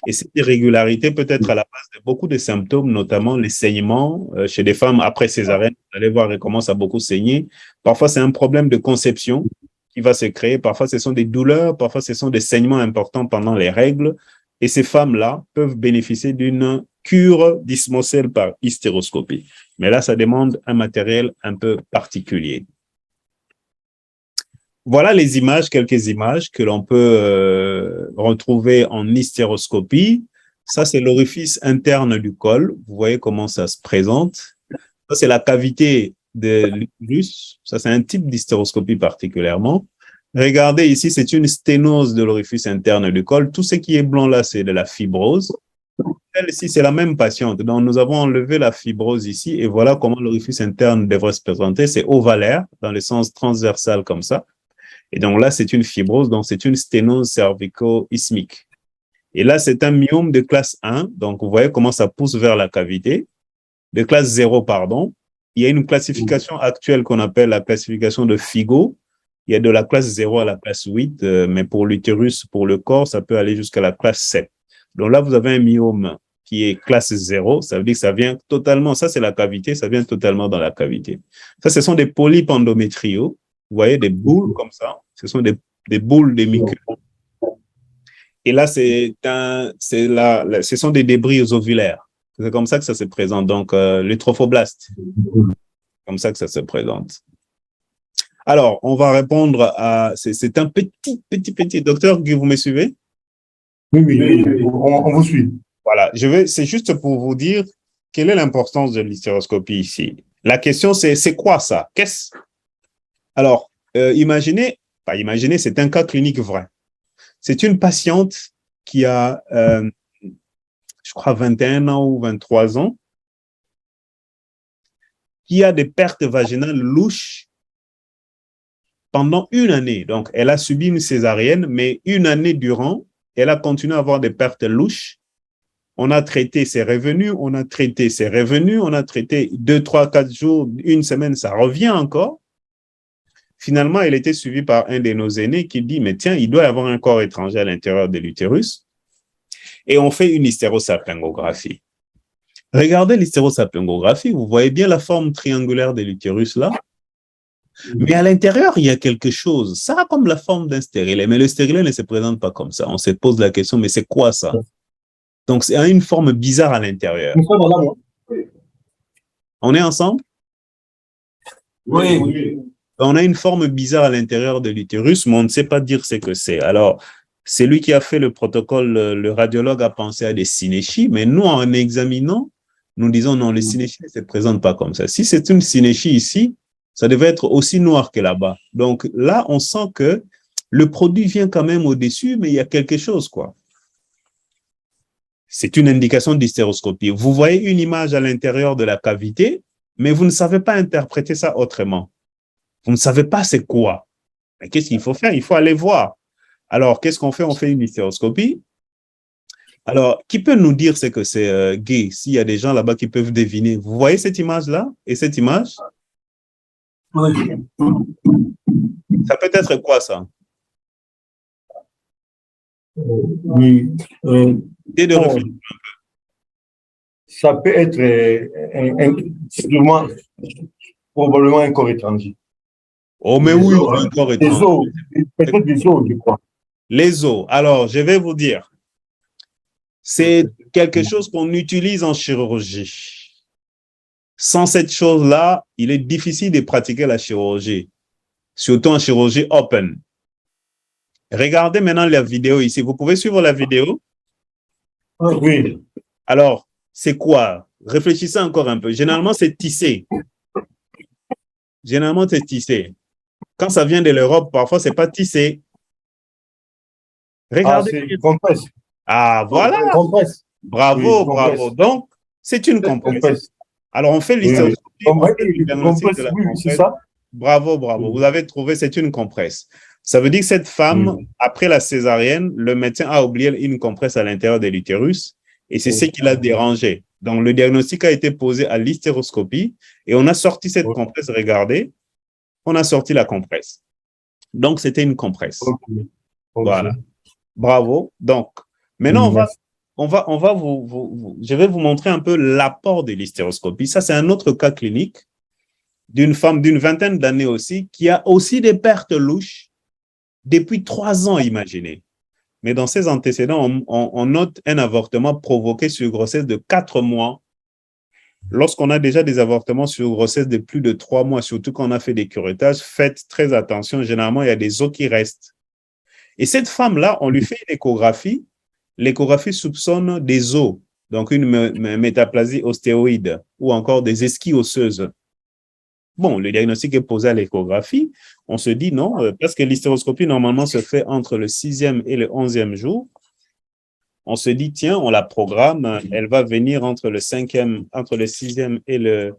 Et cette irrégularité peut être à la base de beaucoup de symptômes, notamment les saignements. Chez des femmes après césarienne, vous allez voir, elles commencent à beaucoup saigner. Parfois, c'est un problème de conception qui va se créer. Parfois, ce sont des douleurs. Parfois, ce sont des saignements importants pendant les règles. Et ces femmes-là peuvent bénéficier d'une cure d'ismocèle par hystéroscopie. Mais là, ça demande un matériel un peu particulier. Voilà les images, quelques images que l'on peut retrouver en hystéroscopie. Ça, c'est l'orifice interne du col. Vous voyez comment ça se présente. Ça, c'est la cavité de l'utérus. Ça, c'est un type d'hystéroscopie particulièrement. Regardez ici, c'est une sténose de l'orifice interne du col. Tout ce qui est blanc là, c'est de la fibrose. Celle-ci, c'est la même patiente. Donc, nous avons enlevé la fibrose ici et voilà comment l'orifice interne devrait se présenter. C'est ovalaire, dans le sens transversal comme ça. Et donc là, c'est une fibrose, donc c'est une sténose cervico-ismique. Et là, c'est un myome de classe 1. Donc, vous voyez comment ça pousse vers la cavité. De classe 0, pardon. Il y a une classification actuelle qu'on appelle la classification de Figo. Il y a de la classe 0 à la classe 8, mais pour l'utérus, pour le corps, ça peut aller jusqu'à la classe 7. Donc là, vous avez un myome qui est classe 0. Ça veut dire que ça vient totalement, ça c'est la cavité, ça vient totalement dans la cavité. Ça, ce sont des polypes endométriaux. Vous voyez des boules comme ça. Ce sont des boules de muqueuses. Et là, ce sont des débris ovulaires. C'est comme ça que ça se présente. Donc, les trophoblastes. Comme ça que ça se présente. Alors, on va répondre à... C'est un petit... Docteur, vous me suivez? Oui, on vous suit. Voilà. C'est juste pour vous dire quelle est l'importance de l'hystéroscopie ici. La question, c'est quoi ça? Alors, imaginez, c'est un cas clinique vrai. C'est une patiente qui a, je crois, 21 ans ou 23 ans, qui a des pertes vaginales louches pendant une année. Donc, elle a subi une césarienne, mais une année durant, elle a continué à avoir des pertes louches. On a traité ses revenus, on a traité ses revenus, on a traité 2, 3, 4 jours, une semaine, ça revient encore. Finalement, elle était suivie par un de nos aînés qui dit, mais tiens, il doit y avoir un corps étranger à l'intérieur de l'utérus. Et on fait une hystérosalpingographie. Regardez l'hystérosalpingographie, vous voyez bien la forme triangulaire de l'utérus là. Mais à l'intérieur, il y a quelque chose. Ça a comme la forme d'un stérilet, mais le stérilet ne se présente pas comme ça. On se pose la question, mais c'est quoi ça? Donc, c'est une forme bizarre à l'intérieur. On est ensemble? Oui. On a une forme bizarre à l'intérieur de l'utérus, mais on ne sait pas dire ce que c'est. Alors, celui qui a fait le protocole, le radiologue a pensé à des synéchies, mais nous, en examinant, nous disons non, les synéchies ne se présentent pas comme ça. Si c'est une synéchie ici, ça devait être aussi noir que là-bas. Donc là, on sent que le produit vient quand même au-dessus, mais il y a quelque chose, quoi. C'est une indication d'hystéroscopie. Vous voyez une image à l'intérieur de la cavité, mais vous ne savez pas interpréter ça autrement. Vous ne savez pas c'est quoi. Mais qu'est-ce qu'il faut faire? Il faut aller voir. Alors, qu'est-ce qu'on fait? On fait une hystéroscopie. Alors, qui peut nous dire ce que c'est gay? S'il y a des gens là-bas qui peuvent deviner. Vous voyez cette image-là et cette image? Oui. Ça peut être quoi, ça? Oui. Et de réfléchir. Ça peut être probablement un corps étranger. Oh, mais oui, un corps Des étranger. os, peut-être des os, je crois. Les os. Alors, je vais vous dire. C'est quelque chose qu'on utilise en chirurgie. Sans cette chose-là, il est difficile de pratiquer la chirurgie, surtout en chirurgie open. Regardez maintenant la vidéo ici. Vous pouvez suivre la vidéo? Oui. Alors, c'est quoi? Réfléchissez encore un peu. Généralement, c'est tissé. Généralement, c'est tissé. Quand ça vient de l'Europe, parfois, c'est pas tissé. Regardez. Ah, c'est une compresse. Ah, voilà. Une compresse. Bravo, Oui, bravo. compresse. Donc, c'est une compresse. Alors, on fait l'hystéroscopie, on fait le diagnostic de la Oui, c'est compresse. ça. Bravo, bravo. Vous avez trouvé, c'est une compresse. Ça veut dire que cette femme, après la césarienne, le médecin a oublié une compresse à l'intérieur de l'utérus et c'est ce qui l'a dérangé. Donc, le diagnostic a été posé à l'hystéroscopie et on a sorti cette compresse. Regardez, on a sorti la compresse. Donc, c'était une compresse. Voilà. Bravo. Donc, maintenant, je vais vous montrer un peu l'apport de l'hystéroscopie. Ça, c'est un autre cas clinique d'une femme d'une vingtaine d'années aussi, qui a aussi des pertes louches depuis 3 ans, imaginez. Mais dans ses antécédents, on note un avortement provoqué sur grossesse de 4 mois. Lorsqu'on a déjà des avortements sur grossesse de plus de 3 mois, surtout quand on a fait des curetages, faites très attention. Généralement, il y a des os qui restent. Et cette femme-là, on lui fait une échographie. L'échographie soupçonne des os, donc une métaplasie ostéoïde ou encore des esquilles osseuses. Bon, le diagnostic est posé à l'échographie. On se dit non, parce que l'hystéroscopie, normalement, se fait entre le 6e et le 11e jour. On se dit, tiens, on la programme, elle va venir entre le 6e et le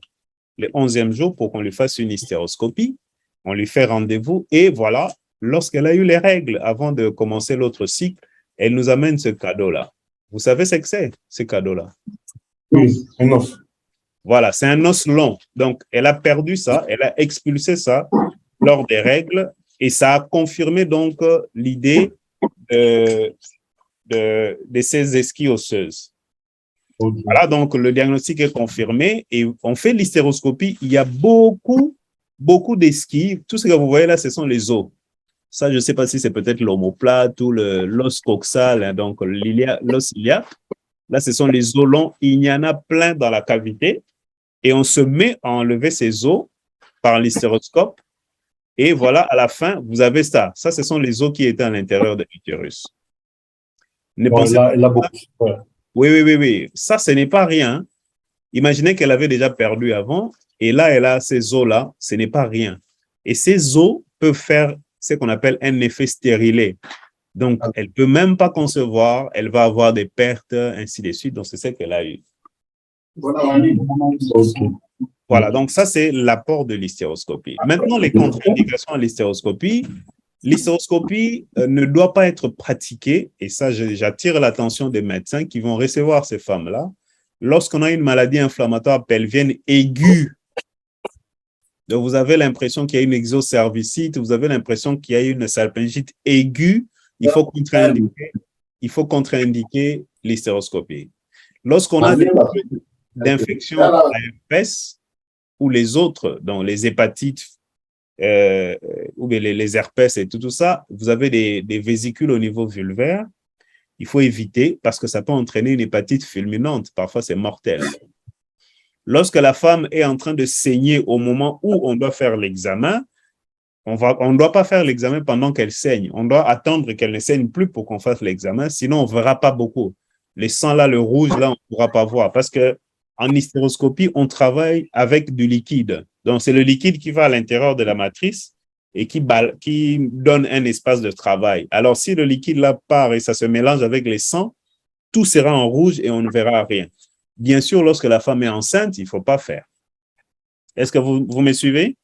11e jour pour qu'on lui fasse une hystéroscopie. On lui fait rendez-vous et voilà, lorsqu'elle a eu les règles avant de commencer l'autre cycle, elle nous amène ce cadeau-là. Vous savez ce que c'est, ce cadeau-là? Oui, un os. Voilà, c'est un os long. Donc, elle a perdu ça, elle a expulsé ça lors des règles et ça a confirmé donc l'idée de ces esquilles osseuses. Voilà, donc le diagnostic est confirmé et on fait l'hystéroscopie. Il y a beaucoup d'esquilles. Tout ce que vous voyez là, ce sont les os. Ça, je ne sais pas si c'est peut-être l'omoplate ou l'os coxal, hein, donc l'os iliaque. Là, ce sont les os longs. Il y en a plein dans la cavité. Et on se met à enlever ces os par l'hystéroscope. Et voilà, à la fin, vous avez ça. Ça, ce sont les os qui étaient à l'intérieur de l'utérus. Ne pensez pas. Oui. Ça, ce n'est pas rien. Imaginez qu'elle avait déjà perdu avant. Et là, elle a ces os-là. Ce n'est pas rien. Et ces os peuvent faire ce qu'on appelle un effet stérilé. Donc, elle ne peut même pas concevoir. Elle va avoir des pertes, ainsi de suite. Donc, c'est ce qu'elle a eu. Voilà, donc ça, c'est l'apport de l'hystéroscopie. Maintenant, les contre-indications à l'hystéroscopie, L'hystéroscopie ne doit pas être pratiquée, et ça, j'attire l'attention des médecins qui vont recevoir ces femmes-là, lorsqu'on a une maladie inflammatoire pelvienne aiguë. Donc, vous avez l'impression qu'il y a une exocervicite, vous avez l'impression qu'il y a une salpingite aiguë, il faut contre-indiquer l'hystéroscopie. Lorsqu'on a des d'infections à herpès ou les autres, donc les hépatites, ou bien les herpès et tout ça, vous avez des vésicules au niveau vulvaire, il faut éviter parce que ça peut entraîner une hépatite fulminante, parfois c'est mortel. Lorsque la femme est en train de saigner au moment où on doit faire l'examen, on ne doit pas faire l'examen pendant qu'elle saigne. On doit attendre qu'elle ne saigne plus pour qu'on fasse l'examen, sinon on ne verra pas beaucoup. Les sangs là, le rouge là, on ne pourra pas voir parce qu'en hystéroscopie, on travaille avec du liquide. Donc, c'est le liquide qui va à l'intérieur de la matrice et qui donne un espace de travail. Alors, si le liquide là part et ça se mélange avec les sangs, tout sera en rouge et on ne verra rien. Bien sûr, lorsque la femme est enceinte, il ne faut pas faire. Est-ce que vous me suivez?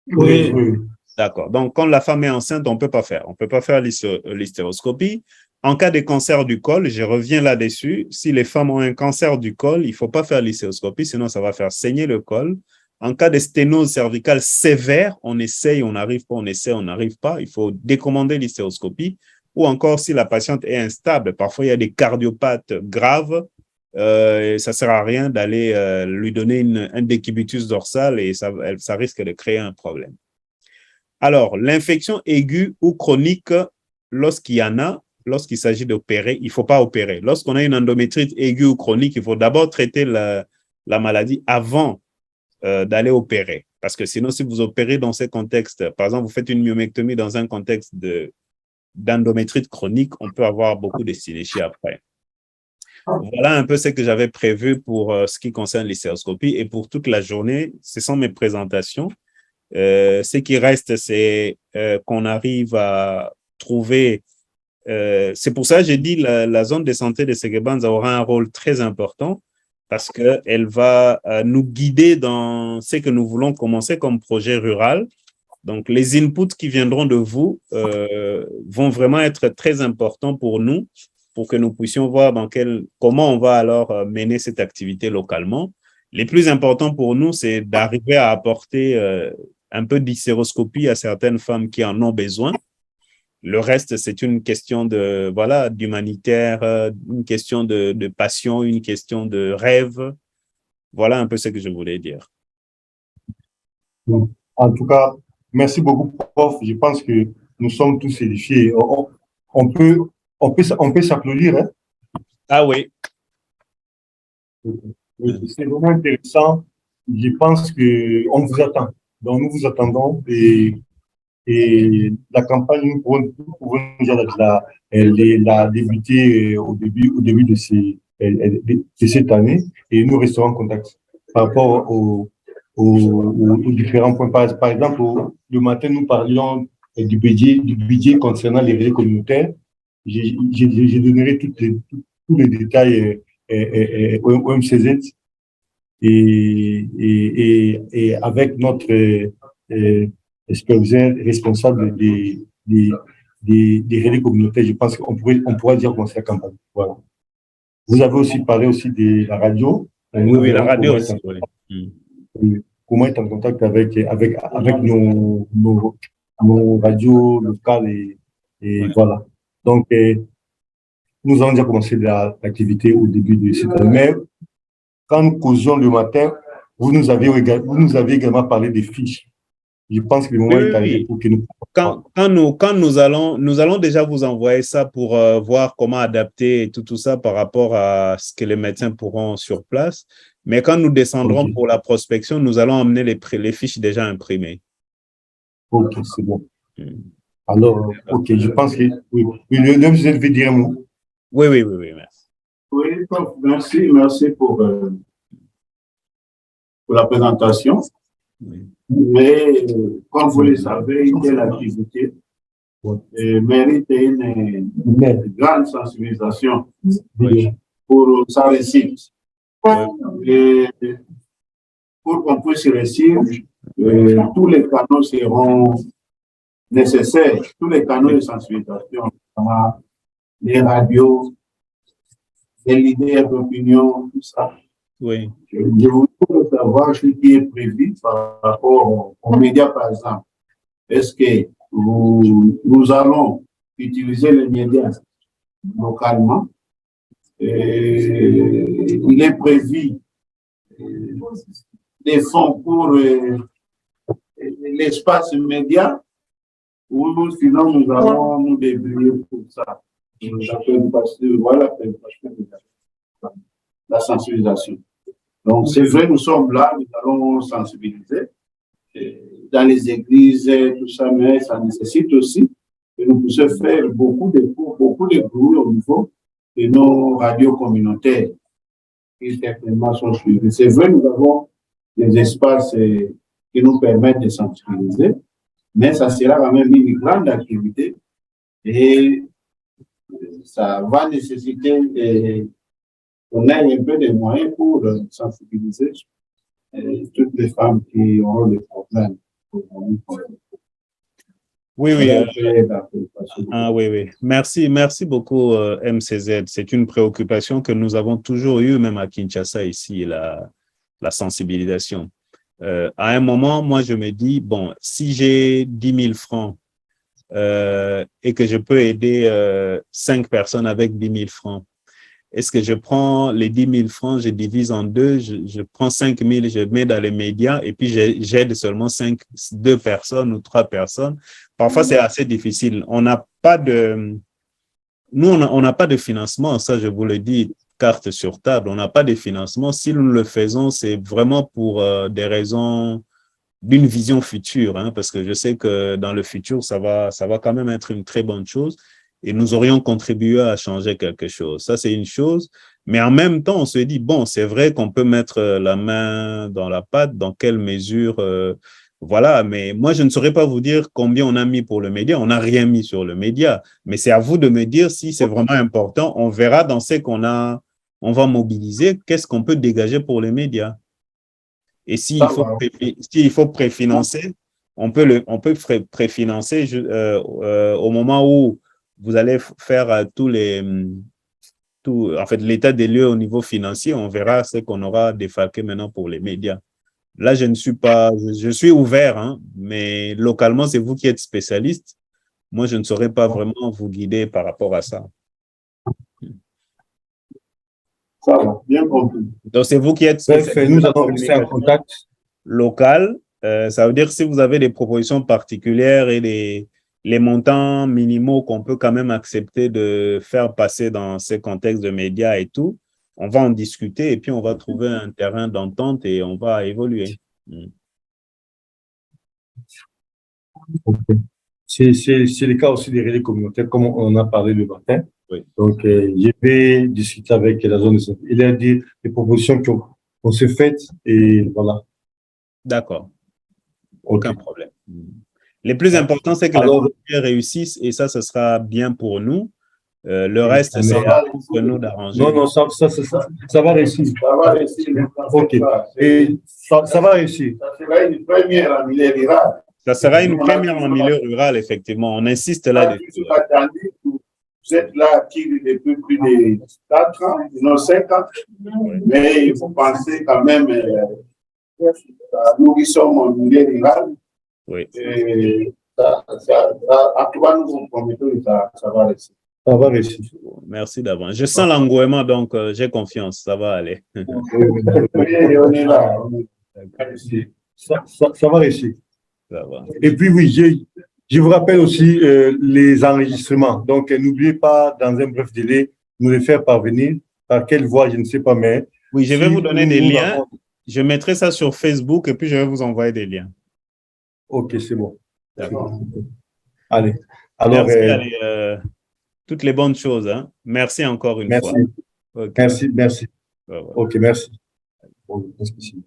Oui. D'accord. Donc, quand la femme est enceinte, on ne peut pas faire. On ne peut pas faire l'hystéroscopie. En cas de cancer du col, je reviens là-dessus. Si les femmes ont un cancer du col, il ne faut pas faire l'hystéroscopie, sinon ça va faire saigner le col. En cas de sténose cervicale sévère, on essaye, on n'arrive pas, on essaie, on n'arrive pas. Il faut décommander l'hystéroscopie. Ou encore, si la patiente est instable, parfois il y a des cardiopathes graves, ça ne sert à rien d'aller lui donner un décubitus dorsal et ça risque de créer un problème. Alors, l'infection aiguë ou chronique, lorsqu'il y en a, lorsqu'il s'agit d'opérer, il ne faut pas opérer. Lorsqu'on a une endométrite aiguë ou chronique, il faut d'abord traiter la maladie avant d'aller opérer. Parce que sinon, si vous opérez dans ces contextes, par exemple, vous faites une myomectomie dans un contexte d'endométrite chronique, on peut avoir beaucoup de synéchies après. Voilà un peu ce que j'avais prévu pour ce qui concerne l'hystéroscopie. Et pour toute la journée, ce sont mes présentations. Ce qui reste, c'est qu'on arrive à trouver... c'est pour ça que j'ai dit la zone de santé de Sekebanza aura un rôle très important parce qu'elle va nous guider dans ce que nous voulons commencer comme projet rural. Donc, les inputs qui viendront de vous vont vraiment être très importants pour nous, pour que nous puissions voir comment on va alors mener cette activité localement. Les plus importants pour nous, c'est d'arriver à apporter un peu d'hystéroscopie à certaines femmes qui en ont besoin. Le reste, c'est une question d'humanitaire, une question de passion, une question de rêve. Voilà un peu ce que je voulais dire. En tout cas, merci beaucoup, prof. Je pense que nous sommes tous édifiés. On peut s'applaudir. Hein? Ah oui. C'est vraiment intéressant. Je pense qu'on vous attend. Donc, nous vous attendons et la campagne, nous pouvons déjà la débuter au début de cette année et nous resterons en contact par rapport aux différents points. Par exemple, le matin, nous parlions du budget concernant les relais communautaires. Je donnerai tous les détails au MCZ et avec notre superviseur responsable des relais communautaires, je pense qu'on pourra dire commencer la campagne. Voilà. Vous avez aussi parlé aussi de la radio. Oui, la radio aussi. Comment être en contact avec nos radios locales et voilà. Donc, nous allons déjà commencer l'activité au début de cette année. Mais quand nous causions le matin, vous nous avez également parlé des fiches. Je pense que le moment est arrivé pour que nous... Quand nous allons déjà vous envoyer ça pour voir comment adapter tout ça par rapport à ce que les médecins pourront sur place. Mais quand nous descendrons pour la prospection, nous allons emmener les fiches déjà imprimées. Ok, c'est bon. Alors, ok, je pense que... Oui, le MCZ veut dire un mot. Oui, merci. Oui, merci pour la présentation. Oui. Mais, comme vous le savez, telle activité mérite une grande sensibilisation pour sa réussite. Et pour qu'on puisse réussir, tous les canaux seront nécessaires, tous les canaux de sensibilisation, les radios, les leaders d'opinion, tout ça. Oui. Je voudrais savoir ce qui est prévu par rapport aux médias, par exemple. Est-ce que nous allons utiliser les médias localement? Il est prévu des fonds pour l'espace média, ou sinon nous allons nous débrouiller pour ça. Voilà, la sensibilisation. Donc, c'est vrai, nous sommes là, nous allons sensibiliser dans les églises, tout ça, mais ça nécessite aussi que nous puissions faire beaucoup de bruit au niveau de nos radios communautaires qui certainement sont suivis. C'est vrai, nous avons des espaces qui nous permettent de sensibiliser, mais ça sera quand même une grande activité et ça va nécessiter qu'on ait un peu de moyens pour sensibiliser toutes les femmes qui auront des problèmes. Oui, oui. Oui, oui. Merci beaucoup, MCZ. C'est une préoccupation que nous avons toujours eue, même à Kinshasa, ici, la sensibilisation. À un moment, moi, je me dis, bon, si j'ai 10 000 francs et que je peux aider 5 personnes avec 10 000 francs, est-ce que je prends les 10 000 francs, je divise en deux, je prends 5 000, je mets dans les médias et puis j'aide seulement 2 personnes ou 3 personnes? Parfois, c'est assez difficile. On n'a pas de financement, ça je vous le dis, carte sur table, on n'a pas de financement. Si nous le faisons, c'est vraiment pour des raisons d'une vision future, hein, parce que je sais que dans le futur, ça va quand même être une très bonne chose et nous aurions contribué à changer quelque chose. Ça, c'est une chose. Mais en même temps, on se dit, bon, c'est vrai qu'on peut mettre la main dans la pâte, dans quelle mesure, voilà. Mais moi, je ne saurais pas vous dire combien on a mis pour le média. On n'a rien mis sur le média. Mais c'est à vous de me dire si c'est vraiment important. On verra dans ce qu'on on va mobiliser, qu'est-ce qu'on peut dégager pour les médias. Et s'il faut préfinancer, on peut préfinancer au moment où vous allez faire en fait, l'état des lieux au niveau financier, on verra ce qu'on aura défalqué maintenant pour les médias. Là, je suis ouvert, hein, mais localement, c'est vous qui êtes spécialiste. Moi, je ne saurais pas vraiment vous guider par rapport à ça. Ça va, bien compris. Donc, c'est vous qui êtes spécialiste. Nous allons rester en contact. Local, ça veut dire si vous avez des propositions particulières et les montants minimaux qu'on peut quand même accepter de faire passer dans ces contextes de médias et tout, on va en discuter et puis on va trouver un terrain d'entente et on va évoluer. Okay. C'est le cas aussi des relais communautaires, comme on a parlé le matin. Oui. Donc, je vais discuter avec la zone de santé. Il y a des propositions qui ont se faites et voilà. D'accord. Aucun problème. Le plus important, c'est que la communauté réussisse et ça, ce sera bien pour nous. Le reste, c'est à nous d'arranger. Non, ça va réussir. Ça va réussir. OK. Et ça va réussir. Ça sera une première en milieu rural. Ça sera une première en milieu rural, effectivement. On insiste là-dessus. Vous êtes là depuis plus de 4 ans, non 5 ans. Oui. Mais il faut penser quand même, nous qui sommes en milieu rural. Oui. En tout cas, nous vous promettons que ça va réussir. Ça va réussir. Merci d'avance. Je sens l'engouement, donc j'ai confiance. Ça va aller. Oui, on est là. Ça va réussir. Ça va. Et puis, oui, je vous rappelle aussi les enregistrements. Donc, n'oubliez pas, dans un bref délai, nous les faire parvenir. Par quelle voie, je ne sais pas, mais... Oui, je vais vous donner des liens. Je mettrai ça sur Facebook et puis je vais vous envoyer des liens. OK, c'est bon. D'accord. Allez. Alors, merci, toutes les bonnes choses. Hein. Merci encore une fois. Okay. Merci. Ouais, ouais. OK, merci. Bon, merci.